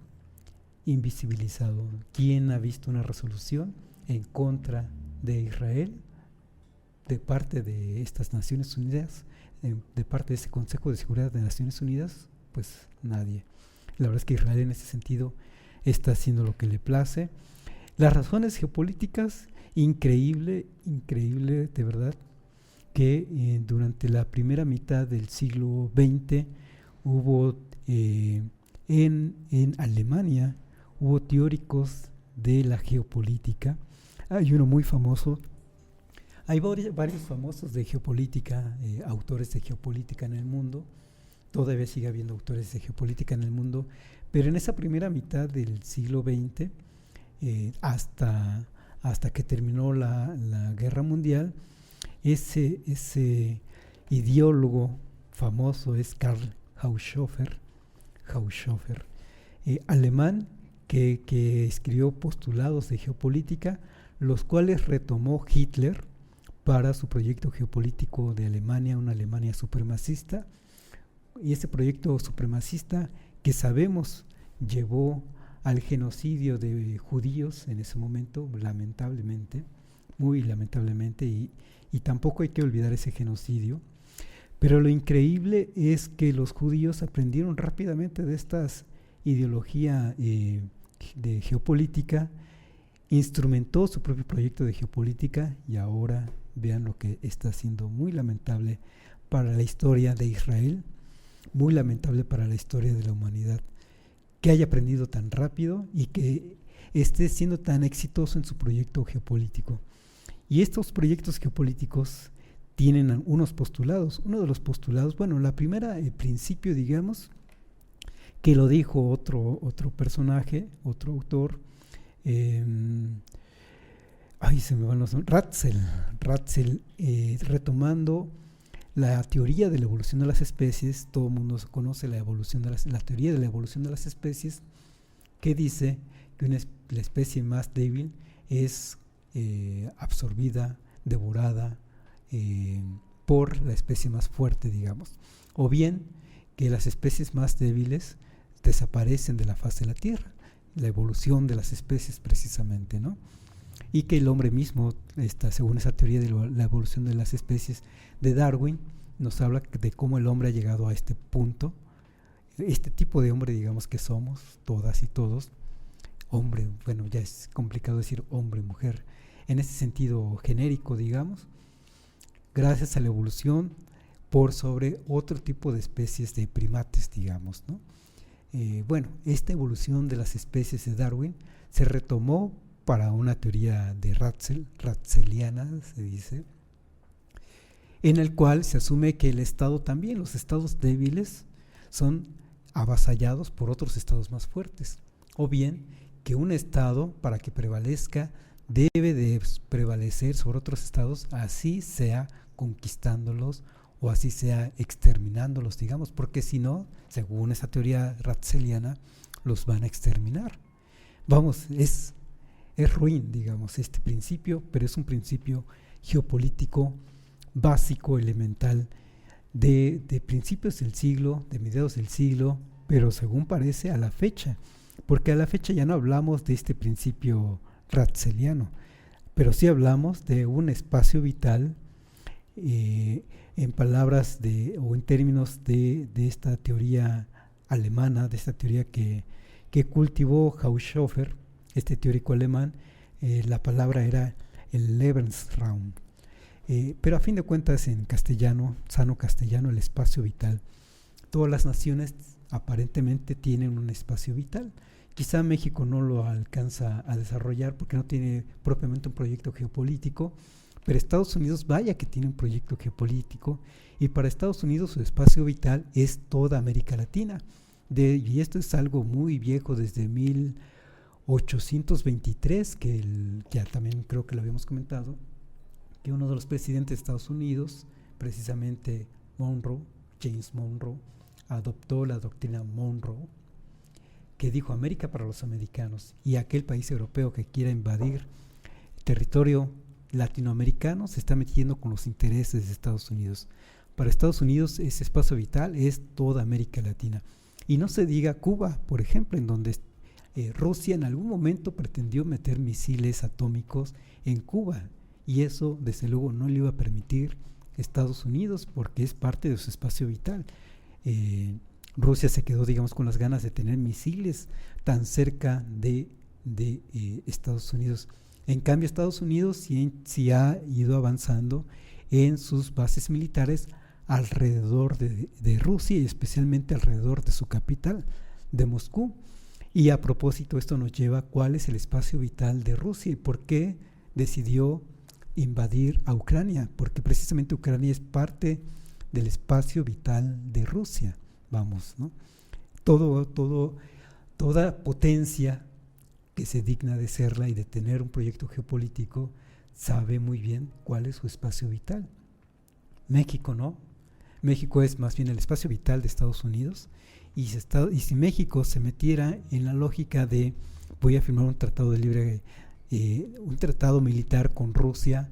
invisibilizado. ¿Quién ha visto una resolución en contra de Israel de parte de estas Naciones Unidas, de parte de ese Consejo de Seguridad de Naciones Unidas? Pues nadie. La verdad es que Israel en ese sentido está haciendo lo que le place. Las razones geopolíticas, increíble de verdad, que durante la primera mitad del siglo XX hubo en Alemania, hubo teóricos de la geopolítica. Hay uno muy famoso, hay varios famosos de geopolítica, autores de geopolítica en el mundo. Todavía sigue habiendo autores de geopolítica en el mundo, pero en esa primera mitad del siglo XX, hasta que terminó la Guerra Mundial, ese ideólogo famoso es Karl Haushofer, alemán, que escribió postulados de geopolítica, los cuales retomó Hitler para su proyecto geopolítico de Alemania, una Alemania supremacista. Y ese proyecto supremacista, que sabemos llevó al genocidio de judíos en ese momento, lamentablemente, muy lamentablemente, y tampoco hay que olvidar ese genocidio. Pero lo increíble es que los judíos aprendieron rápidamente de esta ideología de geopolítica, instrumentó su propio proyecto de geopolítica, y ahora vean lo que está haciendo, muy lamentable para la historia de Israel, muy lamentable para la historia de la humanidad, que haya aprendido tan rápido y que esté siendo tan exitoso en su proyecto geopolítico. Y estos proyectos geopolíticos tienen unos postulados. Uno de los postulados, bueno, la primera, el principio, digamos, que lo dijo otro personaje, otro autor, se me van los nombres, Ratzel, retomando la teoría de la evolución de las especies. Todo el mundo conoce la teoría de la evolución de las especies, que dice que la especie más débil es absorbida, devorada por la especie más fuerte, digamos, o bien que las especies más débiles desaparecen de la faz de la Tierra, la evolución de las especies precisamente, ¿no? Y que el hombre mismo, según esa teoría de la evolución de las especies de Darwin, nos habla de cómo el hombre ha llegado a este punto, este tipo de hombre, digamos, que somos todas y todos, hombre, bueno, ya es complicado decir hombre, mujer, en ese sentido genérico, digamos, gracias a la evolución por sobre otro tipo de especies de primates, digamos, ¿no? Bueno, esta evolución de las especies de Darwin se retomó para una teoría de ratzeliana, se dice, en el cual se asume que el estado también, los estados débiles, son avasallados por otros estados más fuertes, o bien que un estado, para que prevalezca, debe de prevalecer sobre otros estados, así sea conquistándolos o así sea exterminándolos, digamos, porque si no, según esa teoría ratzeliana, los van a exterminar. Vamos, es ruin, digamos, este principio, pero es un principio geopolítico básico, elemental, de principios del siglo, de mediados del siglo, pero según parece a la fecha, porque a la fecha ya no hablamos de este principio ratzeliano. pero sí hablamos de un espacio vital en palabras o en términos de esta teoría alemana, de esta teoría que cultivó Haushofer, este teórico alemán. La palabra era el Lebensraum, pero a fin de cuentas en castellano, sano castellano, el espacio vital. Todas las naciones aparentemente tienen un espacio vital. Quizá México no lo alcanza a desarrollar porque no tiene propiamente un proyecto geopolítico, pero Estados Unidos vaya que tiene un proyecto geopolítico, y para Estados Unidos su espacio vital es toda América Latina. Y esto es algo muy viejo, desde 1823, que ya también creo que lo habíamos comentado, que uno de los presidentes de Estados Unidos, precisamente James Monroe, adoptó la doctrina Monroe, que dijo: América para los americanos, y aquel país europeo que quiera invadir territorio latinoamericano se está metiendo con los intereses de Estados Unidos. Para Estados Unidos ese espacio vital es toda América Latina. Y no se diga Cuba, por ejemplo, en donde Rusia en algún momento pretendió meter misiles atómicos en Cuba, y eso desde luego no le iba a permitir Estados Unidos porque es parte de su espacio vital. Rusia se quedó, digamos, con las ganas de tener misiles tan cerca de Estados Unidos. En cambio, Estados Unidos sí ha ido avanzando en sus bases militares alrededor de Rusia, y especialmente alrededor de su capital, de Moscú. Y a propósito, esto nos lleva a cuál es el espacio vital de Rusia y por qué decidió invadir a Ucrania, porque precisamente Ucrania es parte del espacio vital de Rusia. Vamos, ¿no? Toda potencia que se digna de serla y de tener un proyecto geopolítico sabe muy bien cuál es su espacio vital. México no. México es más bien el espacio vital de Estados Unidos, y si México se metiera en la lógica de voy a firmar un tratado un tratado militar con Rusia,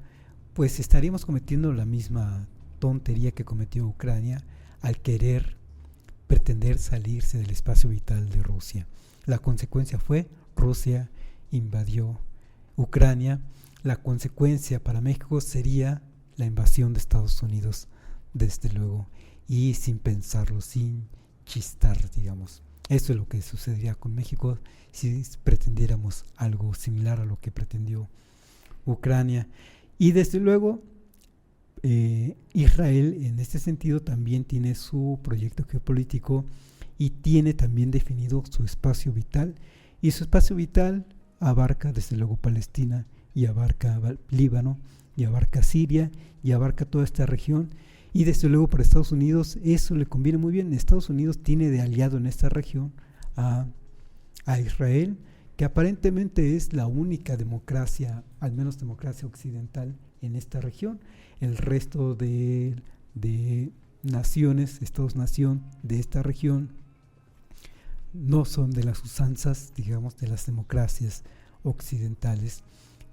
pues estaríamos cometiendo la misma tontería que cometió Ucrania al pretender salirse del espacio vital de Rusia. La consecuencia fue Rusia invadió Ucrania. La consecuencia para México sería la invasión de Estados Unidos, desde luego, y sin pensarlo, sin chistar, digamos. Eso es lo que sucedería con México si pretendiéramos algo similar a lo que pretendió Ucrania. Y desde luego Israel en este sentido también tiene su proyecto geopolítico y tiene también definido su espacio vital, y su espacio vital abarca desde luego Palestina, y abarca Líbano, y abarca Siria, y abarca toda esta región. Y desde luego para Estados Unidos eso le conviene muy bien. Estados Unidos tiene de aliado en esta región a Israel, que aparentemente es la única democracia, al menos democracia occidental, en esta región. El resto de naciones, Estados-nación de esta región, no son de las usanzas, digamos, de las democracias occidentales.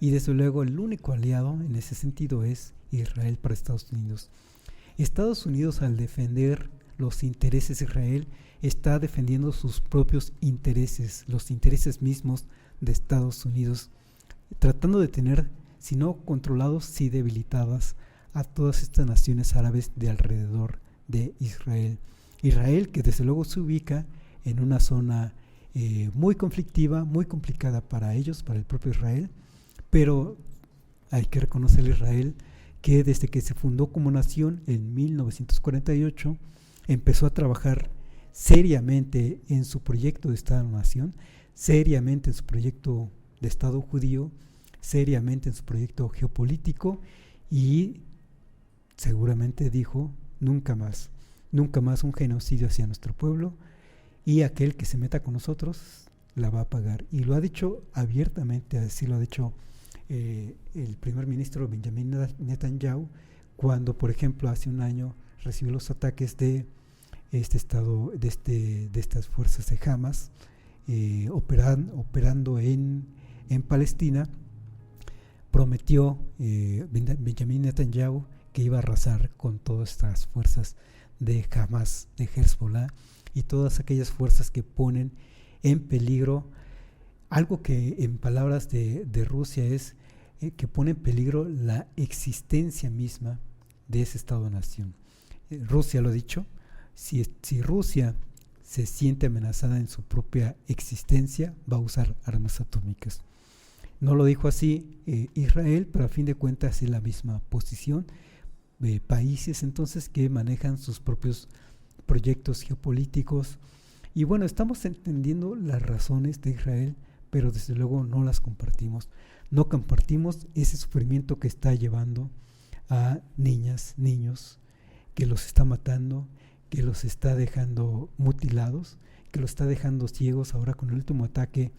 Y desde luego el único aliado en ese sentido es Israel para Estados Unidos. Estados Unidos, al defender los intereses de Israel, está defendiendo sus propios intereses, los intereses mismos de Estados Unidos, tratando de tener, si no controlados, sí debilitadas a todas estas naciones árabes de alrededor de Israel. Israel, que desde luego se ubica en una zona muy conflictiva, muy complicada para ellos, para el propio Israel, pero hay que reconocer a Israel que desde que se fundó como nación en 1948 empezó a trabajar seriamente en su proyecto de Estado-Nación, seriamente en su proyecto de Estado judío, seriamente en su proyecto geopolítico, y seguramente dijo nunca más un genocidio hacia nuestro pueblo, y aquel que se meta con nosotros la va a pagar. Y lo ha dicho abiertamente, así lo ha dicho el primer ministro Benjamin Netanyahu, cuando por ejemplo hace un año recibió los ataques de estas fuerzas de Hamas operando en Palestina. Prometió Benjamin Netanyahu que iba a arrasar con todas estas fuerzas de Hamas, de Hezbollah, y todas aquellas fuerzas que ponen en peligro algo que en palabras de Rusia es que pone en peligro la existencia misma de ese Estado-nación. Rusia lo ha dicho, si Rusia se siente amenazada en su propia existencia, va a usar armas atómicas. No lo dijo así Israel, pero a fin de cuentas es la misma posición. Países entonces que manejan sus propios proyectos geopolíticos. Y bueno, estamos entendiendo las razones de Israel, pero desde luego no las compartimos. No compartimos ese sufrimiento que está llevando a niñas, niños, que los está matando, que los está dejando mutilados, que los está dejando ciegos ahora con el último ataque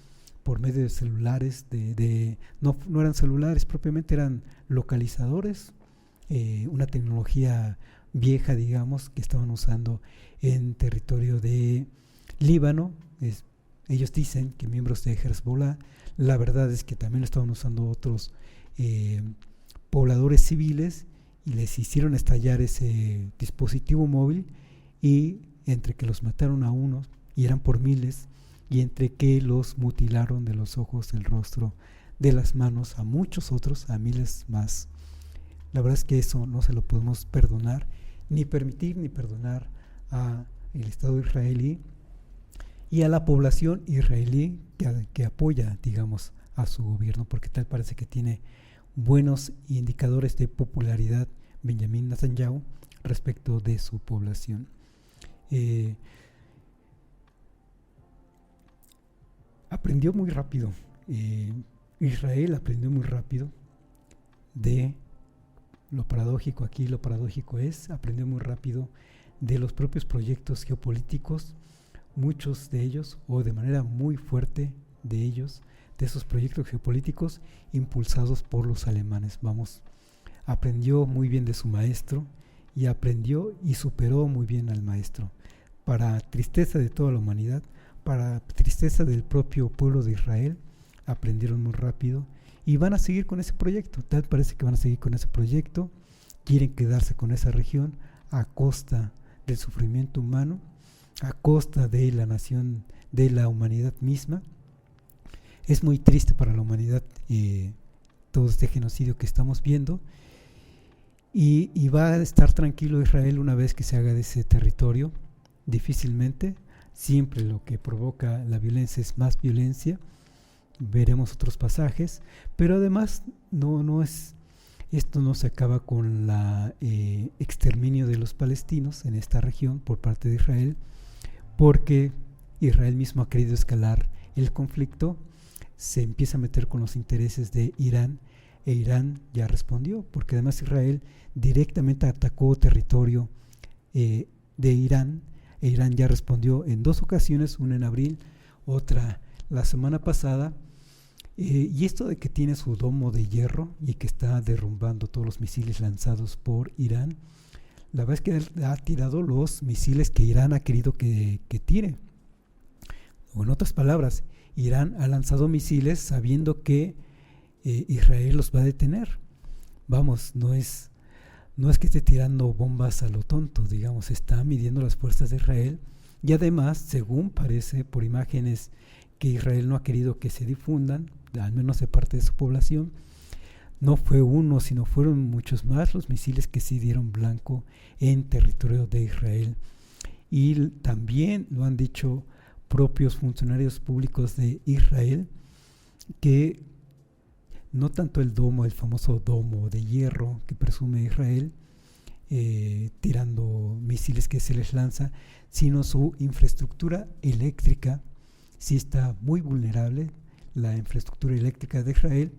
por medio de celulares, no eran celulares propiamente, eran localizadores, una tecnología vieja, digamos, que estaban usando en territorio de Líbano. Ellos dicen que miembros de Hezbollah, la verdad es que también lo estaban usando otros pobladores civiles y les hicieron estallar ese dispositivo móvil, y entre que los mataron a unos, y eran por miles, y entre que los mutilaron de los ojos, del rostro, de las manos, a muchos otros, a miles más. La verdad es que eso no se lo podemos perdonar, ni permitir ni perdonar a el Estado israelí y a la población israelí que apoya, digamos, a su gobierno, porque tal parece que tiene buenos indicadores de popularidad Benjamín Netanyahu respecto de su población. Aprendió muy rápido, Israel aprendió muy rápido de lo paradójico aquí. Lo paradójico aprendió muy rápido de los propios proyectos geopolíticos, muchos de ellos, o de manera muy fuerte de ellos, de esos proyectos geopolíticos impulsados por los alemanes. Aprendió muy bien de su maestro, y aprendió y superó muy bien al maestro. Para tristeza de toda la humanidad, para tristeza del propio pueblo de Israel, aprendieron muy rápido y van a seguir con ese proyecto. Tal parece que van a seguir con ese proyecto. Quieren quedarse con esa región a costa del sufrimiento humano, a costa de la nación, de la humanidad misma. Es muy triste para la humanidad todo este genocidio que estamos viendo, y va a estar tranquilo Israel una vez que se haga de ese territorio. Difícilmente. Siempre lo que provoca la violencia es más violencia. Veremos otros pasajes, pero además esto no se acaba con el exterminio de los palestinos en esta región por parte de Israel, porque Israel mismo ha querido escalar el conflicto, se empieza a meter con los intereses de Irán, e Irán ya respondió, porque además Israel directamente atacó territorio de Irán, e Irán ya respondió en 2 ocasiones, una en abril, otra la semana pasada. Y esto de que tiene su domo de hierro y que está derrumbando todos los misiles lanzados por Irán, la verdad es que ha tirado los misiles que Irán ha querido que tire. O en otras palabras, Irán ha lanzado misiles sabiendo que Israel los va a detener. No es que esté tirando bombas a lo tonto, digamos, está midiendo las fuerzas de Israel, y además, según parece por imágenes que Israel no ha querido que se difundan, al menos de parte de su población, no fue uno, sino fueron muchos más los misiles que sí dieron blanco en territorio de Israel. Y también lo han dicho propios funcionarios públicos de Israel, que no tanto el famoso domo de hierro que presume Israel, tirando misiles que se les lanza, sino su infraestructura eléctrica sí está muy vulnerable, la infraestructura eléctrica de Israel,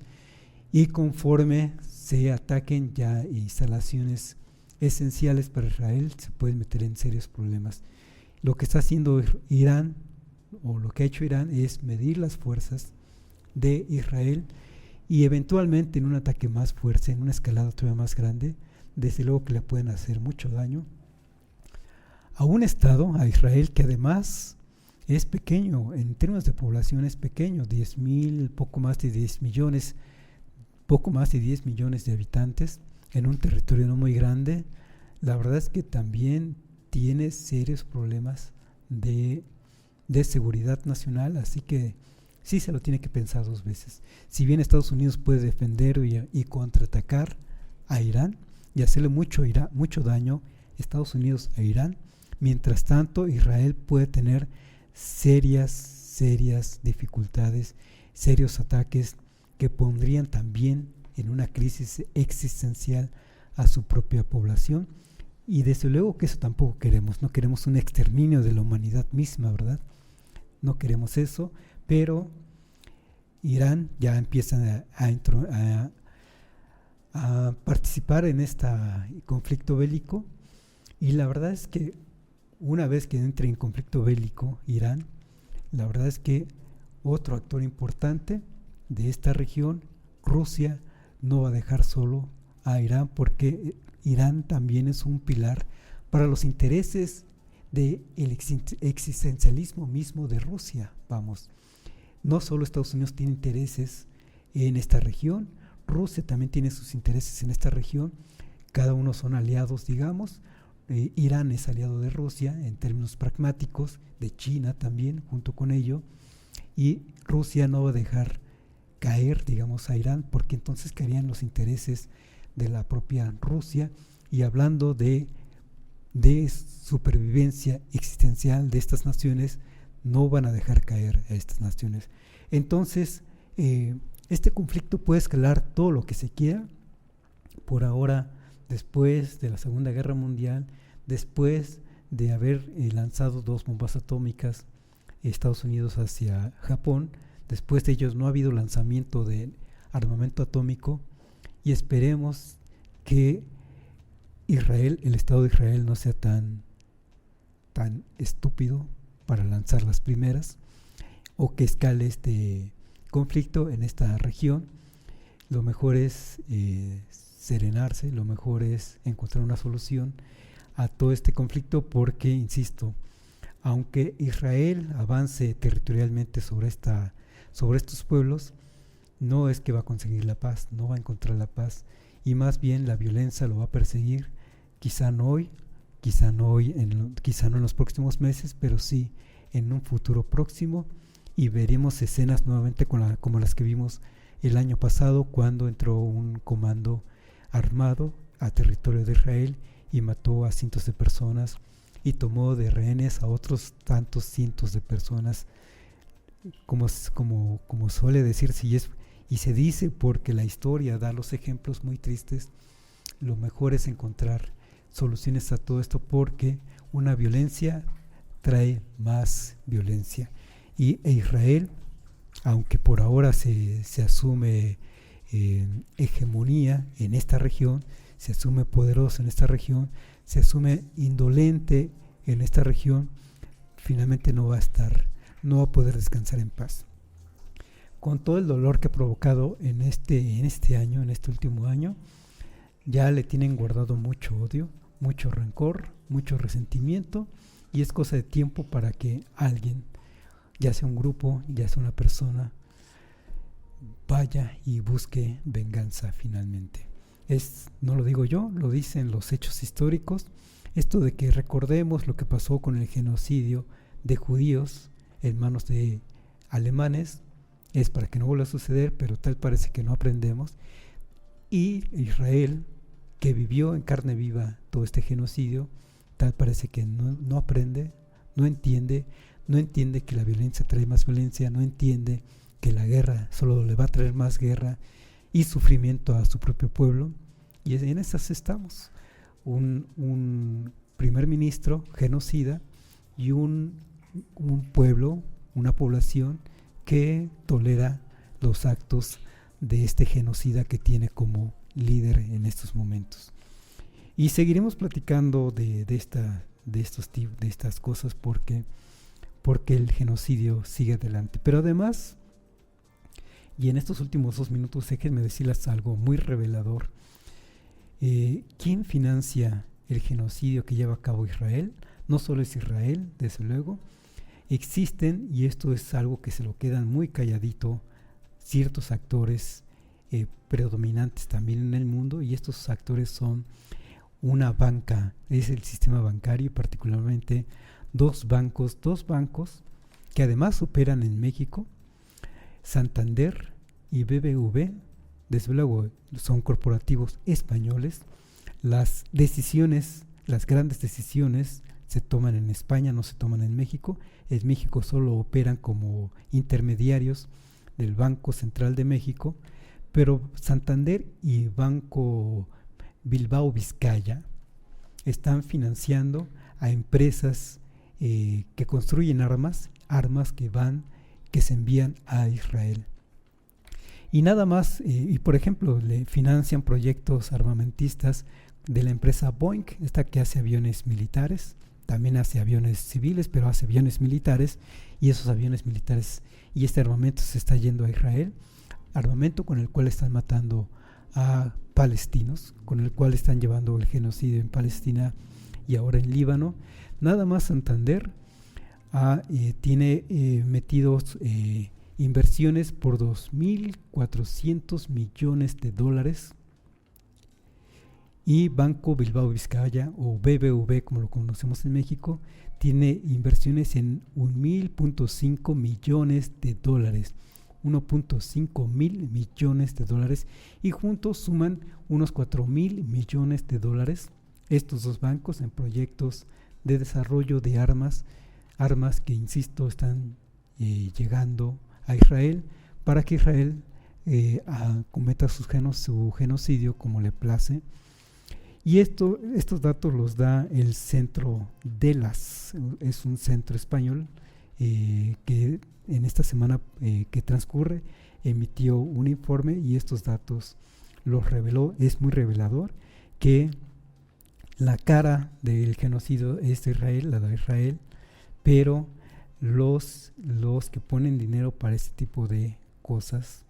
y conforme se ataquen ya instalaciones esenciales para Israel, se pueden meter en serios problemas. Lo que está haciendo Irán, o lo que ha hecho Irán, es medir las fuerzas de Israel, y eventualmente en un ataque más fuerte, en una escalada todavía más grande, desde luego que le pueden hacer mucho daño a un estado, a Israel, que además es pequeño, en términos de población es pequeño, poco más de 10 millones de habitantes, en un territorio no muy grande. La verdad es que también tiene serios problemas de seguridad nacional, así que sí se lo tiene que pensar 2 veces. Si bien Estados Unidos puede defender y contraatacar a Irán y hacerle mucho daño Estados Unidos a Irán, mientras tanto Israel puede tener serias dificultades, serios ataques que pondrían también en una crisis existencial a su propia población. Y desde luego que eso tampoco queremos, no queremos un exterminio de la humanidad misma, ¿verdad? No queremos eso, pero Irán ya empieza a participar en este conflicto bélico, y la verdad es que una vez que entre en conflicto bélico Irán, la verdad es que otro actor importante de esta región, Rusia, no va a dejar solo a Irán, porque Irán también es un pilar para los intereses del existencialismo mismo de Rusia. Vamos, no solo Estados Unidos tiene intereses en esta región, Rusia también tiene sus intereses en esta región, cada uno son aliados, digamos. Irán es aliado de Rusia en términos pragmáticos, de China también junto con ello, y Rusia no va a dejar caer, digamos, a Irán, porque entonces caerían los intereses de la propia Rusia. Y hablando de supervivencia existencial de estas naciones, no van a dejar caer a estas naciones. Entonces, este conflicto puede escalar todo lo que se quiera. Por ahora, después de la Segunda Guerra Mundial, después de haber lanzado 2 bombas atómicas Estados Unidos hacia Japón, después de ellos no ha habido lanzamiento de armamento atómico, y esperemos que el Estado de Israel no sea tan estúpido para lanzar las primeras, o que escale este conflicto en esta región. Lo mejor es serenarse, lo mejor es encontrar una solución a todo este conflicto, porque, insisto, aunque Israel avance territorialmente sobre estos pueblos, no es que va a conseguir la paz, no va a encontrar la paz, y más bien la violencia lo va a perseguir, quizá no hoy, quizá no en los próximos meses, pero sí en un futuro próximo, y veremos escenas nuevamente como las que vimos el año pasado, cuando entró un comando armado a territorio de Israel y mató a cientos de personas y tomó de rehenes a otros tantos cientos de personas. Como suele decirse, y se dice porque la historia da los ejemplos muy tristes, lo mejor es encontrar soluciones a todo esto, porque una violencia trae más violencia. Y Israel, aunque por ahora se asume hegemonía en esta región, se asume poderoso en esta región, se asume indolente en esta región, finalmente no va a poder descansar en paz. Con todo el dolor que ha provocado en este último año, ya le tienen guardado mucho odio, mucho rencor, mucho resentimiento, y es cosa de tiempo para que alguien, ya sea un grupo, ya sea una persona, vaya y busque venganza finalmente. No lo digo yo, lo dicen los hechos históricos. Esto de que recordemos lo que pasó con el genocidio de judíos en manos de alemanes es para que no vuelva a suceder, pero tal parece que no aprendemos. Y Israel, que vivió en carne viva todo este genocidio, tal parece que no aprende, no entiende que la violencia trae más violencia, no entiende que la guerra solo le va a traer más guerra y sufrimiento a su propio pueblo. Y en esas estamos, un primer ministro genocida y un pueblo, una población que tolera los actos de este genocida que tiene como líder en estos momentos. Y seguiremos platicando de estas cosas porque el genocidio sigue adelante. Pero además, y en estos últimos 2 minutos déjenme decirles algo muy revelador. ¿Quién financia el genocidio que lleva a cabo Israel? No solo es Israel, desde luego. Existen, y esto es algo que se lo quedan muy calladito, ciertos actores predominantes también en el mundo, y estos actores son una banca, es el sistema bancario, particularmente dos bancos que además operan en México, Santander y BBV, desde luego son corporativos españoles. Las decisiones, las grandes decisiones se toman en España, no se toman en México. En México solo operan como intermediarios del Banco Central de México, pero Santander y Banco Bilbao Vizcaya están financiando a empresas que construyen armas que se envían a Israel. Y nada más, y por ejemplo, le financian proyectos armamentistas de la empresa Boeing, esta que hace aviones militares, también hace aviones civiles, pero hace aviones militares, y esos aviones militares y este armamento se está yendo a Israel, armamento con el cual están matando a palestinos, con el cual están llevando el genocidio en Palestina y ahora en Líbano. Nada más Santander tiene metidos inversiones por 2.400 millones de dólares, y Banco Bilbao Vizcaya, o BBV como lo conocemos en México, tiene inversiones en 1.500 millones de dólares, 1.5 mil millones de dólares, y juntos suman unos 4.000 millones de dólares estos dos bancos en proyectos de desarrollo de armas que, insisto, están llegando a Israel para que Israel cometa su genocidio como le place. Y estos datos los da el centro DELAS, es un centro español que en esta semana que transcurre emitió un informe y estos datos los reveló. Es muy revelador que la cara del genocidio es de Israel, la da Israel, pero los que ponen dinero para este tipo de cosas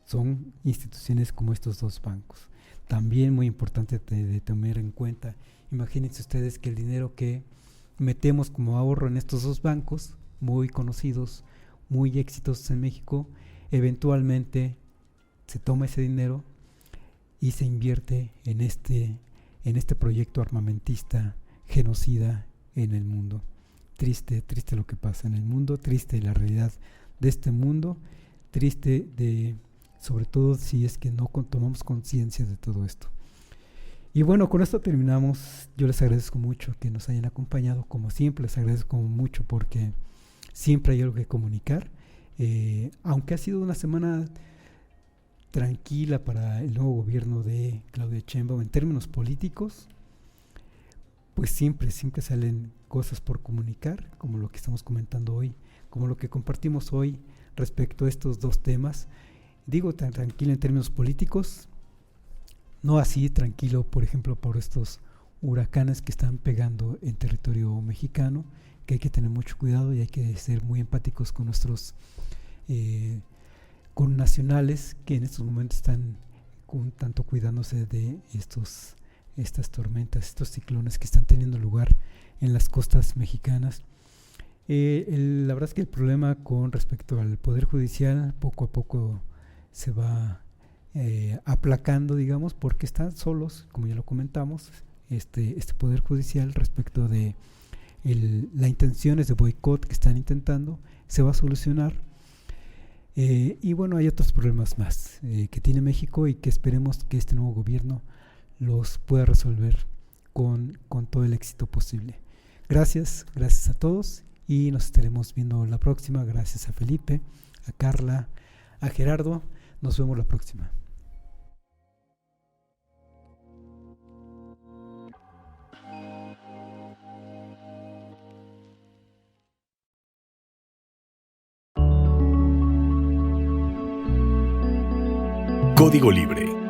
son instituciones como estos dos bancos. También muy importante de tener en cuenta, imagínense ustedes que el dinero que metemos como ahorro en estos dos bancos, muy conocidos, muy exitosos en México, eventualmente se toma ese dinero y se invierte en este proyecto armamentista genocida en el mundo. Triste lo que pasa en el mundo, triste la realidad de este mundo, triste sobre todo si es que no tomamos conciencia de todo esto. Y bueno, con esto terminamos. Yo les agradezco mucho que nos hayan acompañado, como siempre les agradezco mucho porque siempre hay algo que comunicar. Aunque ha sido una semana tranquila para el nuevo gobierno de Claudia Sheinbaum en términos políticos, pues siempre salen cosas por comunicar, como lo que estamos comentando hoy, como lo que compartimos hoy respecto a estos dos temas. Digo tan tranquilo en términos políticos, no así tranquilo, por ejemplo, por estos huracanes que están pegando en territorio mexicano, que hay que tener mucho cuidado y hay que ser muy empáticos con nuestros connacionales que en estos momentos están tanto cuidándose de estas tormentas, estos ciclones que están teniendo lugar en las costas mexicanas. La verdad es que el problema con respecto al Poder Judicial poco a poco se va aplacando, digamos, porque están solos, como ya lo comentamos, este Poder Judicial respecto de las intenciones de boicot que están intentando, se va a solucionar. Y bueno, hay otros problemas más que tiene México y que esperemos que este nuevo gobierno los pueda resolver con todo el éxito posible. Gracias a todos y nos estaremos viendo la próxima. Gracias a Felipe, a Carla, a Gerardo. Nos vemos la próxima. Código Libre.